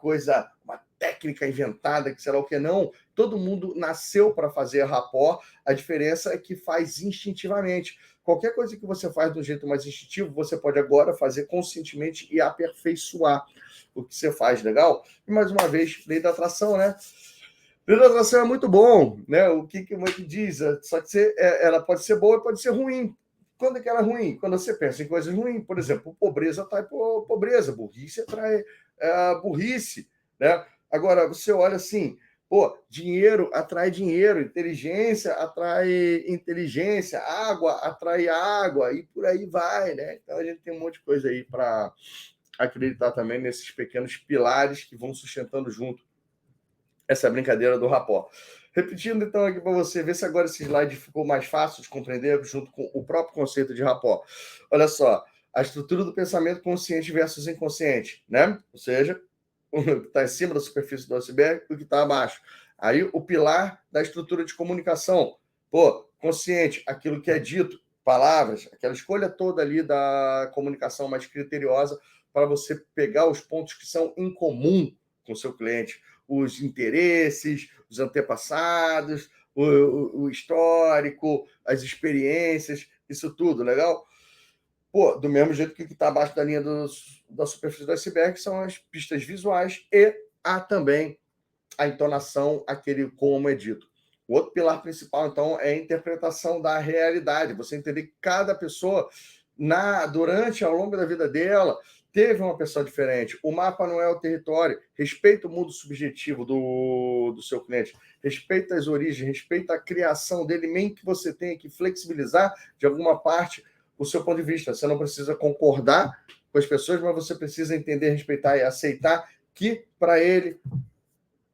técnica inventada, que será o que não. Todo mundo nasceu para fazer rapport, a diferença é que faz instintivamente. Qualquer coisa que você faz de um jeito mais instintivo, você pode agora fazer conscientemente e aperfeiçoar o que você faz, legal? E mais uma vez, lei da atração, né? Lei da atração é muito bom, né? O que o Mike diz? Só que ela pode ser boa e pode ser ruim. Quando é que ela é ruim? Quando você pensa em coisas ruins. Por exemplo, pobreza atrai pobreza, burrice atrai burrice, né? Agora, você olha assim, dinheiro atrai dinheiro, inteligência atrai inteligência, água atrai água, e por aí vai, né? Então, a gente tem um monte de coisa aí para acreditar também nesses pequenos pilares que vão sustentando junto essa brincadeira do rapport. Repetindo, então, aqui para você, ver se agora esse slide ficou mais fácil de compreender, junto com o próprio conceito de rapport. Olha só, a estrutura do pensamento consciente versus inconsciente, né? Ou seja, o que está em cima da superfície do iceberg e o que está abaixo. Aí, o pilar da estrutura de comunicação. Consciente, aquilo que é dito, palavras, aquela escolha toda ali da comunicação mais criteriosa para você pegar os pontos que são em comum com o seu cliente, os interesses, os antepassados, o histórico, as experiências, isso tudo, legal? Do mesmo jeito que o que está abaixo da linha da superfície do iceberg são as pistas visuais e há também a entonação, aquele como é dito. O outro pilar principal, então, é a interpretação da realidade. Você entender que cada pessoa, ao longo da vida dela, teve uma pessoa diferente. O mapa não é o território. Respeita o mundo subjetivo do seu cliente. Respeita as origens, respeita a criação dele, mesmo que você tenha que flexibilizar de alguma parte o seu ponto de vista. Você não precisa concordar com as pessoas, mas você precisa entender, respeitar e aceitar que, para ele,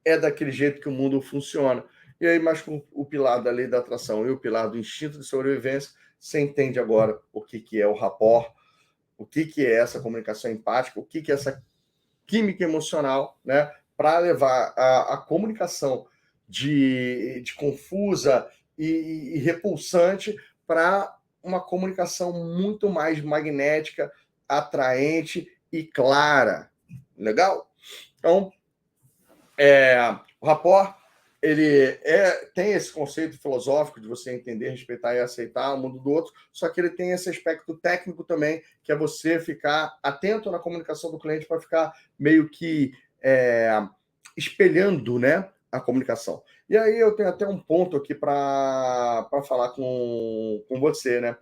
é daquele jeito que o mundo funciona. E aí, mais com o pilar da lei da atração e o pilar do instinto de sobrevivência, você entende agora o que é o rapport, o que é essa comunicação empática, o que é essa química emocional, né, para levar a comunicação de confusa e repulsante para uma comunicação muito mais magnética, atraente e clara. Legal? Então, o rapport, ele tem esse conceito filosófico de você entender, respeitar e aceitar o mundo do outro, só que ele tem esse aspecto técnico também, que é você ficar atento na comunicação do cliente para ficar meio que espelhando, né, a comunicação. E aí eu tenho até um ponto aqui para falar com você, né?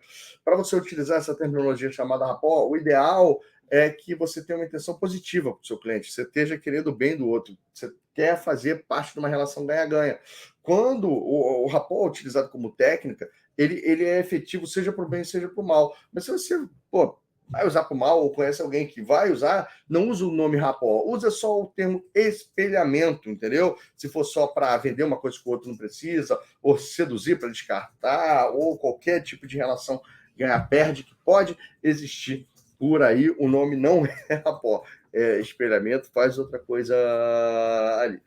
Para você utilizar essa terminologia chamada rapport, o ideal é que você tenha uma intenção positiva para o seu cliente, você esteja querendo o bem do outro, você quer fazer parte de uma relação ganha-ganha. Quando o rapport é utilizado como técnica, ele é efetivo, seja para o bem, seja para o mal. Mas se você vai usar para o mal ou conhece alguém que vai usar, não usa o nome rapport, usa só o termo espelhamento, entendeu? Se for só para vender uma coisa que o outro não precisa, ou seduzir para descartar, ou qualquer tipo de relação ganha-perde que pode existir por aí, o nome não é rapport, é espelhamento, faz outra coisa ali.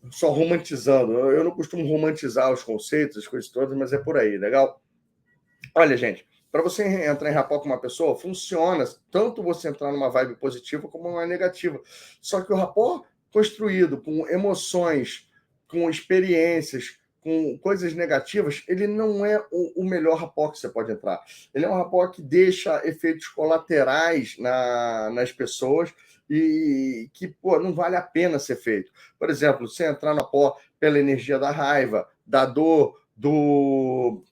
Só romantizando, eu não costumo romantizar os conceitos, as coisas todas, mas é por aí, legal? Olha, gente, para você entrar em rapport com uma pessoa, funciona tanto você entrar numa vibe positiva como numa negativa. Só que o rapport construído com emoções, com experiências, com coisas negativas, ele não é o melhor rapport que você pode entrar. Ele é um rapport que deixa efeitos colaterais nas pessoas e que, não vale a pena ser feito. Por exemplo, você entrar no rapport pela energia da raiva, da dor, do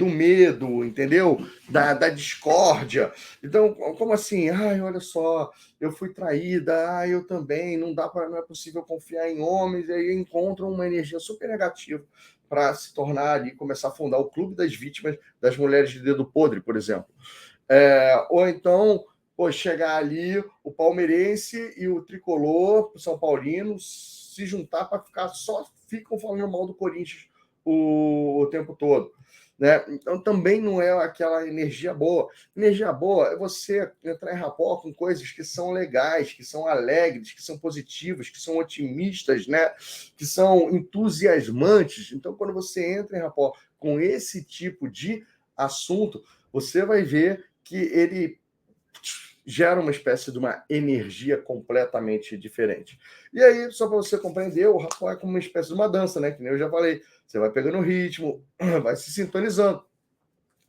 medo, entendeu? Da discórdia. Então, como assim? Ai, olha só, eu fui traída, eu também, não é possível confiar em homens, e aí encontram uma energia super negativa para se tornar ali, começar a fundar o clube das vítimas das mulheres de dedo podre, por exemplo. Ou então, chegar ali o palmeirense e o tricolor, o São Paulino, se juntar para ficam falando mal do Corinthians o tempo todo. Né? Então também não é aquela energia boa. Energia boa é você entrar em rapport com coisas que são legais, que são alegres, que são positivas, que são otimistas, né? Que são entusiasmantes. Então, quando você entra em rapport com esse tipo de assunto, você vai ver que ele gera uma espécie de uma energia completamente diferente. E aí, só para você compreender, o rapport é como uma espécie de uma dança, né? Que nem eu já falei. Você vai pegando o ritmo, vai se sintonizando.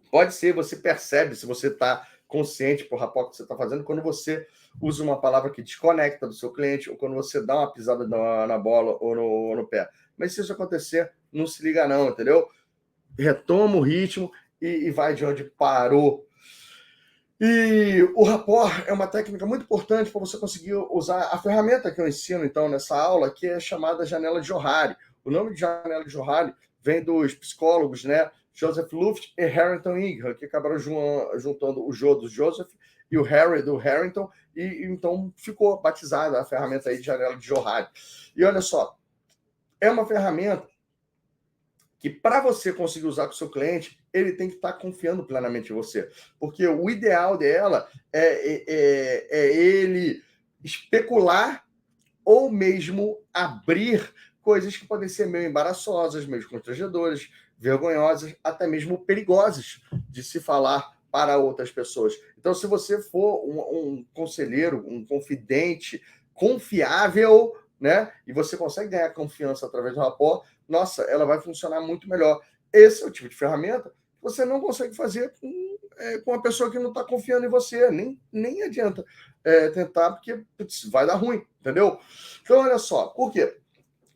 Pode ser, você percebe se você está consciente por rapport que você está fazendo quando você usa uma palavra que desconecta do seu cliente ou quando você dá uma pisada na bola ou no pé. Mas se isso acontecer, não se liga não, entendeu? Retoma o ritmo e vai de onde parou. E o rapport é uma técnica muito importante para você conseguir usar a ferramenta que eu ensino, então, nessa aula, que é chamada janela de Johari. O nome de janela de Johari vem dos psicólogos, né, Joseph Luft e Harrington Ingram, que acabaram juntando o Jo do Joseph e o Harry do Harrington, e então ficou batizada a ferramenta aí de janela de Johari. E olha só, é uma ferramenta que para você conseguir usar com o seu cliente, ele tem que estar confiando plenamente em você. Porque o ideal dela é ele especular ou mesmo abrir coisas que podem ser meio embaraçosas, meio constrangedoras, vergonhosas, até mesmo perigosas de se falar para outras pessoas. Então, se você for um conselheiro, um confidente confiável, né, e você consegue ganhar confiança através do rapport, nossa, ela vai funcionar muito melhor. Esse é o tipo de ferramenta que você não consegue fazer com uma pessoa que não está confiando em você. Nem adianta tentar, porque vai dar ruim, entendeu? Então, olha só, por quê?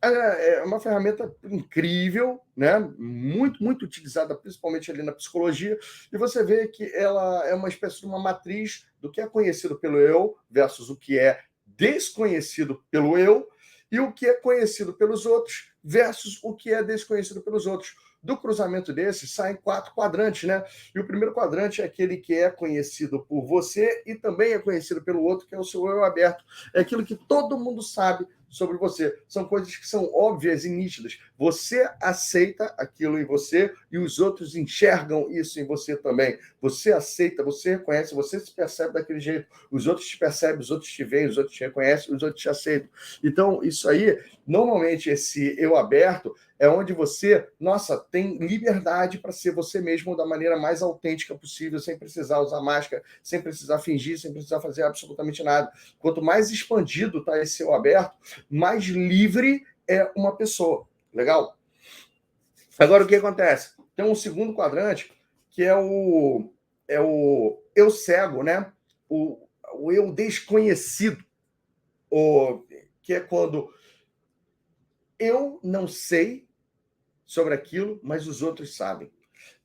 É uma ferramenta incrível, né? Muito, muito utilizada, principalmente ali na psicologia, e você vê que ela é uma espécie de uma matriz do que é conhecido pelo eu versus o que é desconhecido pelo eu, e o que é conhecido pelos outros versus o que é desconhecido pelos outros. Do cruzamento desses saem 4 quadrantes, né? E o primeiro quadrante é aquele que é conhecido por você e também é conhecido pelo outro, que é o seu eu aberto. É aquilo que todo mundo sabe sobre você. São coisas que são óbvias e nítidas. Você aceita aquilo em você e os outros enxergam isso em você também. Você aceita, você reconhece, você se percebe daquele jeito. Os outros te percebem, os outros te veem, os outros te reconhecem, os outros te aceitam. Então, isso aí, normalmente, esse eu aberto é onde você, nossa, tem liberdade para ser você mesmo da maneira mais autêntica possível, sem precisar usar máscara, sem precisar fingir, sem precisar fazer absolutamente nada. Quanto mais expandido está esse eu aberto, mais livre é uma pessoa. Legal? Agora, o que acontece? Tem um segundo quadrante, que é o eu cego, né? O eu desconhecido, que é quando eu não sei sobre aquilo, mas os outros sabem.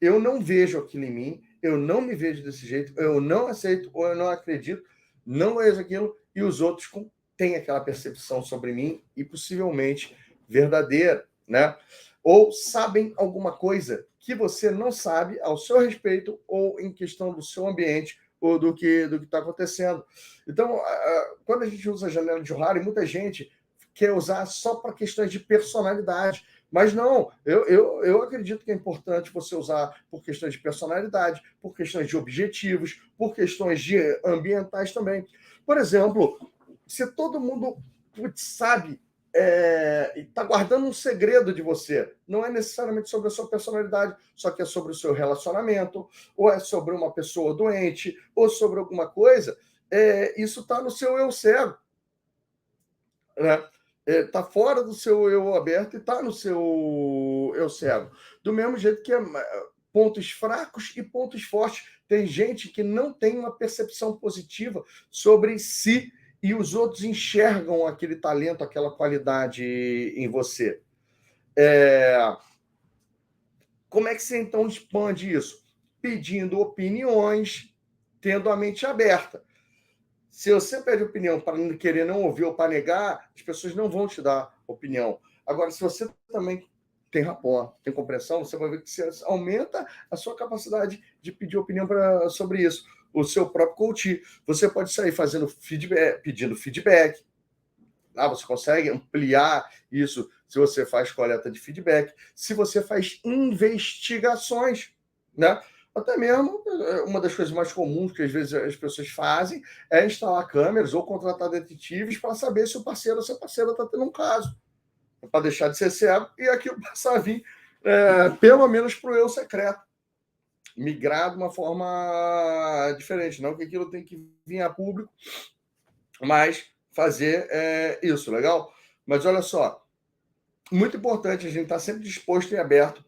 Eu não vejo aquilo em mim, eu não me vejo desse jeito, eu não aceito ou eu não acredito, não vejo aquilo, e os outros têm aquela percepção sobre mim e possivelmente verdadeira, né? Ou sabem alguma coisa que você não sabe ao seu respeito ou em questão do seu ambiente ou do que está acontecendo. Então, quando a gente usa a janela de O'Hara, muita gente quer usar só para questões de personalidade. Mas não, eu acredito que é importante você usar por questões de personalidade, por questões de objetivos, por questões de ambientais também. Por exemplo, se todo mundo sabe está guardando um segredo de você, não é necessariamente sobre a sua personalidade, só que é sobre o seu relacionamento, ou é sobre uma pessoa doente, ou sobre alguma coisa, isso está no seu eu cego, né? Está fora do seu eu aberto e está no seu eu cego. Do mesmo jeito que pontos fracos e pontos fortes. Tem gente que não tem uma percepção positiva sobre si e os outros enxergam aquele talento, aquela qualidade em você. Como é que você então expande isso? Pedindo opiniões, tendo a mente aberta. Se você pede opinião para não querer não ouvir ou para negar, as pessoas não vão te dar opinião. Agora, se você também tem rapport, tem compreensão, você vai ver que você aumenta a sua capacidade de pedir opinião sobre isso. O seu próprio coach. Você pode sair fazendo feedback, pedindo feedback. Você consegue ampliar isso se você faz coleta de feedback, se você faz investigações, né? Até mesmo, uma das coisas mais comuns que às vezes as pessoas fazem é instalar câmeras ou contratar detetives para saber se o parceiro ou se a parceira está tendo um caso, para deixar de ser cego e aquilo passar a vir, pelo menos para o eu secreto, migrar de uma forma diferente, não que aquilo tem que vir a público, mas fazer isso, legal? Mas olha só, muito importante a gente estar sempre disposto e aberto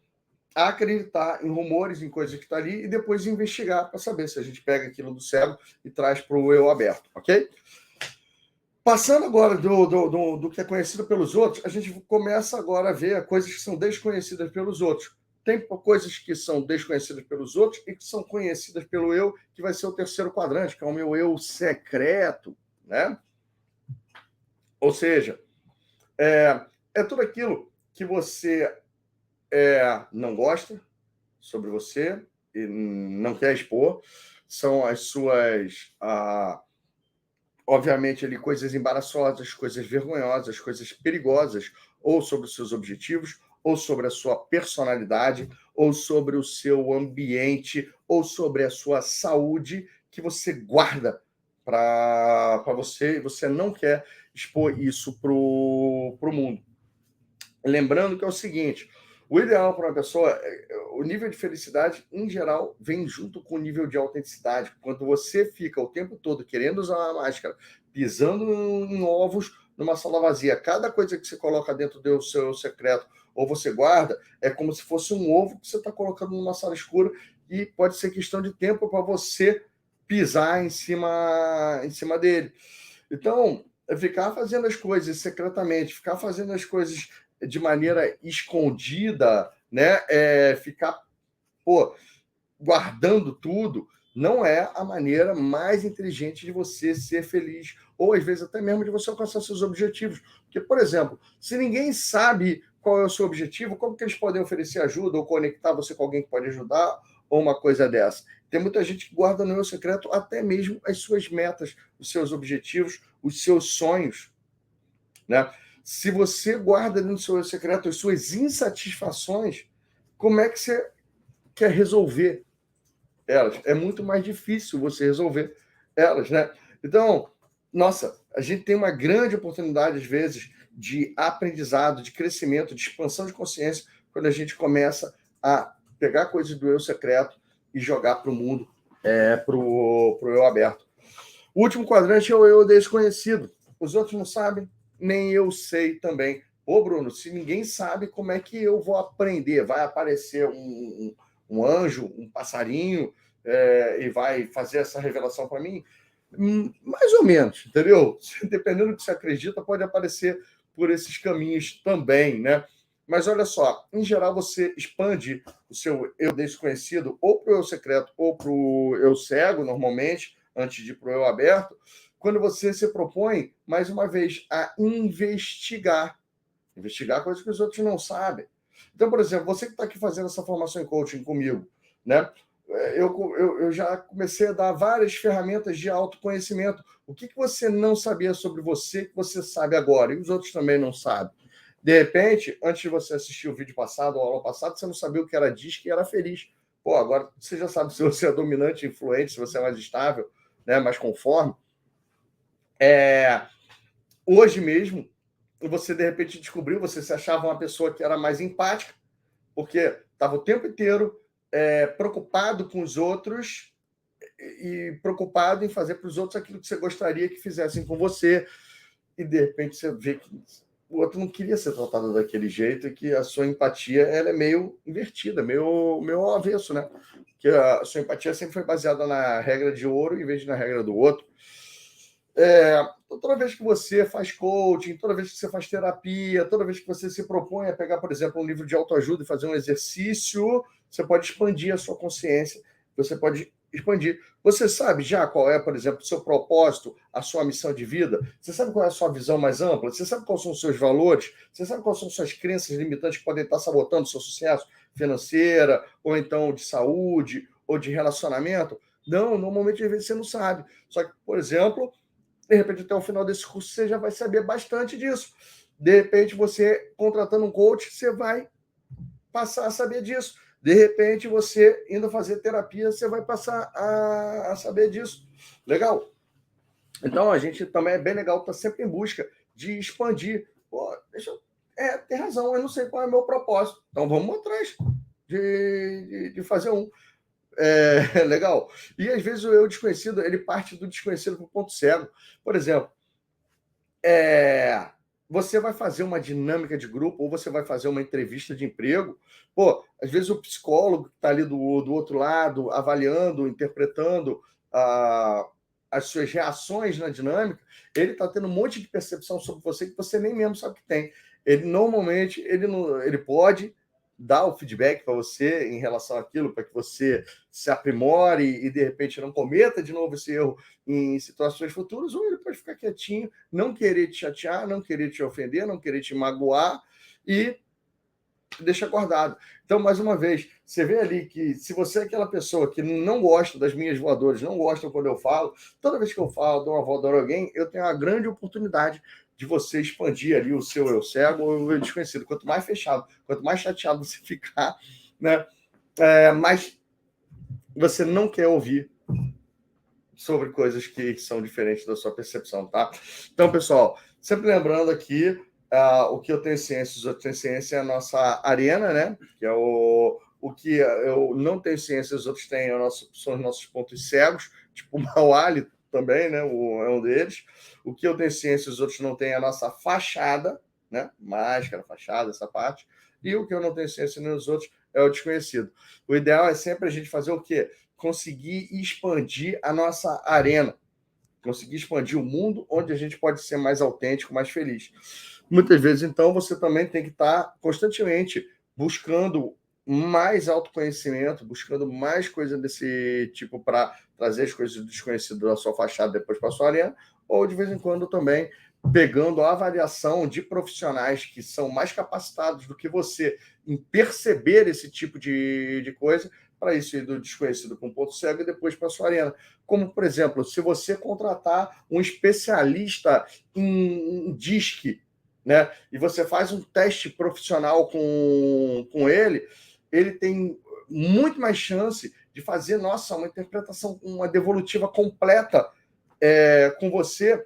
a acreditar em rumores, em coisas que está ali, e depois investigar para saber se a gente pega aquilo do cego e traz para o eu aberto, ok? Passando agora do que é conhecido pelos outros, a gente começa agora a ver coisas que são desconhecidas pelos outros. Tem coisas que são desconhecidas pelos outros e que são conhecidas pelo eu, que vai ser o terceiro quadrante, que é o meu eu secreto, né? Ou seja, é tudo aquilo que você não gosta sobre você e não quer expor, são as suas, obviamente, ali, coisas embaraçosas, coisas vergonhosas, coisas perigosas, ou sobre os seus objetivos, ou sobre a sua personalidade, ou sobre o seu ambiente, ou sobre a sua saúde, que você guarda para você e você não quer expor isso para o mundo. Lembrando que é o seguinte, o ideal para uma pessoa, o nível de felicidade, em geral, vem junto com o nível de autenticidade. Quando você fica o tempo todo querendo usar uma máscara, pisando em ovos numa sala vazia, cada coisa que você coloca dentro do seu secreto ou você guarda, é como se fosse um ovo que você está colocando numa sala escura e pode ser questão de tempo para você pisar em cima dele. Então, ficar fazendo as coisas secretamente, ficar fazendo as coisas de maneira escondida, né? Ficar guardando tudo, não é a maneira mais inteligente de você ser feliz, ou às vezes até mesmo de você alcançar seus objetivos. Porque, por exemplo, se ninguém sabe qual é o seu objetivo, como que eles podem oferecer ajuda ou conectar você com alguém que pode ajudar, ou uma coisa dessa? Tem muita gente que guarda no meu secreto até mesmo as suas metas, os seus objetivos, os seus sonhos, né? Se você guarda dentro do seu eu secreto as suas insatisfações, como é que você quer resolver elas? É muito mais difícil você resolver elas, né? Então, nossa, a gente tem uma grande oportunidade, às vezes, de aprendizado, de crescimento, de expansão de consciência, quando a gente começa a pegar coisas do eu secreto e jogar para o mundo, para o eu aberto. O último quadrante é o eu desconhecido. Os outros não sabem, nem eu sei também. Ô, Bruno, se ninguém sabe, como é que eu vou aprender? Vai aparecer um anjo, um passarinho, e vai fazer essa revelação para mim? Mais ou menos, entendeu? Dependendo do que você acredita, pode aparecer por esses caminhos também, né? Mas olha só, em geral você expande o seu eu desconhecido ou para o eu secreto ou para o eu cego, normalmente, antes de ir para o eu aberto, quando você se propõe, mais uma vez, a investigar. Investigar coisas que os outros não sabem. Então, por exemplo, você que está aqui fazendo essa formação em coaching comigo, né? Eu já comecei a dar várias ferramentas de autoconhecimento. O que você não sabia sobre você que você sabe agora e os outros também não sabem? De repente, antes de você assistir o vídeo passado ou a aula passada, você não sabia o que era disque e era feliz. Pô, agora você já sabe se você é dominante, influente, se você é mais estável, né, mais conforme. Hoje mesmo, você de repente descobriu, você se achava uma pessoa que era mais empática, porque estava o tempo inteiro preocupado com os outros e preocupado em fazer para os outros aquilo que você gostaria que fizessem com você, e de repente você vê que o outro não queria ser tratado daquele jeito e que a sua empatia ela é meio invertida, meio ao avesso, né? Que a sua empatia sempre foi baseada na regra de ouro em vez de na regra do outro. Toda vez que você faz coaching, toda vez que você faz terapia, toda vez que você se propõe a pegar, por exemplo, um livro de autoajuda e fazer um exercício, você pode expandir a sua consciência, você pode expandir. Você sabe já qual é, por exemplo, o seu propósito, a sua missão de vida? Você sabe qual é a sua visão mais ampla? Você sabe quais são os seus valores? Você sabe quais são suas crenças limitantes que podem estar sabotando o seu sucesso financeira, ou então de saúde, ou de relacionamento? Não, normalmente às vezes você não sabe. Só que, por exemplo, de repente, até o final desse curso, você já vai saber bastante disso. De repente, você contratando um coach, você vai passar a saber disso. De repente, você indo fazer terapia, você vai passar a saber disso. Legal? Então, a gente também é bem legal estar sempre em busca de expandir. Pô, tem razão, eu não sei qual é o meu propósito. Então, vamos atrás de fazer um. Legal. E às vezes o eu desconhecido, ele parte do desconhecido para o ponto cego. Por exemplo, você vai fazer uma dinâmica de grupo ou você vai fazer uma entrevista de emprego. Pô, às vezes o psicólogo que está ali do outro lado, avaliando, interpretando as suas reações na dinâmica, ele está tendo um monte de percepção sobre você que você nem mesmo sabe que tem. Ele normalmente ele pode dar o feedback para você em relação àquilo, para que você se aprimore e de repente não cometa de novo esse erro em situações futuras, ou ele pode ficar quietinho, não querer te chatear, não querer te ofender, não querer te magoar e deixa guardado. Então, mais uma vez, você vê ali que se você é aquela pessoa que não gosta das minhas voadoras, não gosta quando eu falo, toda vez que eu falo, dou uma voadora a alguém, eu tenho a grande oportunidade de você expandir ali o seu eu cego ou o eu desconhecido. Quanto mais fechado, quanto mais chateado você ficar, né, mais você não quer ouvir sobre coisas que são diferentes da sua percepção, tá? Então, pessoal, sempre lembrando aqui, o que eu tenho ciência, os outros têm ciência, é a nossa arena, né? Que é o que eu não tenho ciência, os outros têm, são os nossos pontos cegos, tipo o mau hálito também, né? É um deles. O que eu tenho ciência, os outros não têm, é a nossa fachada, né? Máscara, fachada, essa parte. E o que eu não tenho ciência nem os outros é o desconhecido. O ideal é sempre a gente fazer o quê? Conseguir expandir a nossa arena, conseguir expandir o mundo onde a gente pode ser mais autêntico, mais feliz. Muitas vezes, então, você também tem que estar constantemente buscando mais autoconhecimento, buscando mais coisa desse tipo para trazer as coisas do desconhecido da sua fachada depois para a sua arena, ou de vez em quando também pegando a avaliação de profissionais que são mais capacitados do que você em perceber esse tipo de coisa, para isso ir do desconhecido para um ponto cego e depois para a sua arena. Como, por exemplo, se você contratar um especialista em disque, né? E você faz um teste profissional com ele, ele tem muito mais chance de fazer, nossa, uma interpretação, uma devolutiva completa com você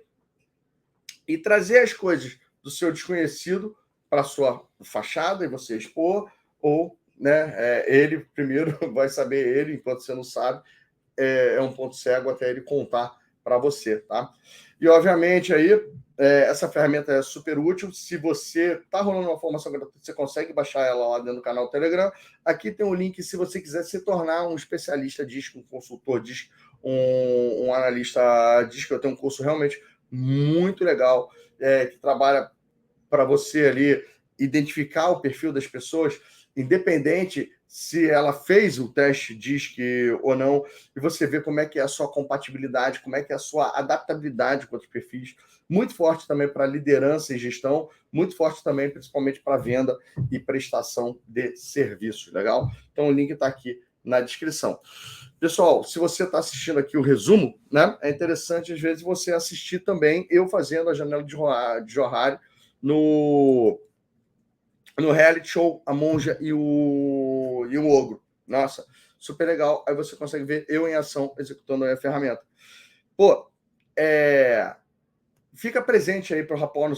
e trazer as coisas do seu desconhecido para a sua fachada e você expor, ou né, ele primeiro vai saber ele, enquanto você não sabe, é um ponto cego até ele contar para você, tá? E, obviamente, aí, essa ferramenta é super útil. Se você está rolando uma formação gratuita, você consegue baixar ela lá dentro do canal Telegram. Aqui tem um link se você quiser se tornar um especialista DISC, um consultor DISC, um analista DISC. Eu tenho um curso realmente muito legal, que trabalha para você ali identificar o perfil das pessoas, independente se ela fez o teste DISC ou não, e você vê como é que é a sua compatibilidade, como é que é a sua adaptabilidade com outros perfis. Muito forte também para liderança e gestão, muito forte também, principalmente para venda e prestação de serviços, legal? Então o link está aqui na descrição. Pessoal, se você está assistindo aqui o resumo, né, é interessante às vezes você assistir também eu fazendo a janela de Johari no reality show A Monja e o Ogro. Nossa, super legal. Aí você consegue ver eu em ação executando a ferramenta. Pô, fica presente aí para o Rapó no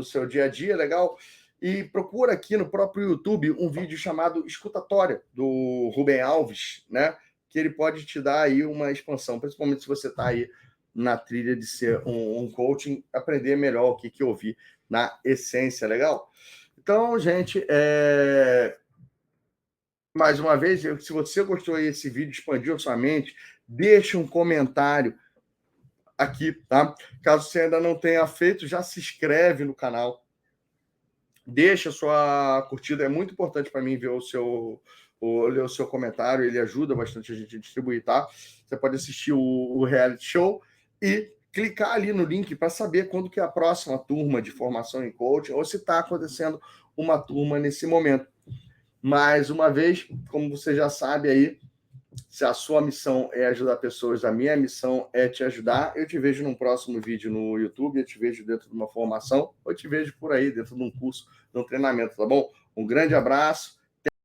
seu dia a dia, legal? E procura aqui no próprio YouTube um vídeo chamado Escutatória, do Rubem Alves, né? Que ele pode te dar aí uma expansão, principalmente se você está aí na trilha de ser um coaching, aprender melhor o que ouvir na essência, legal? Então, gente, mais uma vez, se você gostou desse vídeo, expandiu a sua mente, deixa um comentário aqui, tá? Caso você ainda não tenha feito, já se inscreve no canal, deixa sua curtida, é muito importante para mim ver ler o seu comentário, ele ajuda bastante a gente a distribuir, tá? Você pode assistir o reality show e clicar ali no link para saber quando que é a próxima turma de formação em coaching ou se está acontecendo uma turma nesse momento. Mais uma vez, como você já sabe aí, se a sua missão é ajudar pessoas, a minha missão é te ajudar. Eu te vejo num próximo vídeo no YouTube, eu te vejo dentro de uma formação, ou eu te vejo por aí, dentro de um curso, de um treinamento, tá bom? Um grande abraço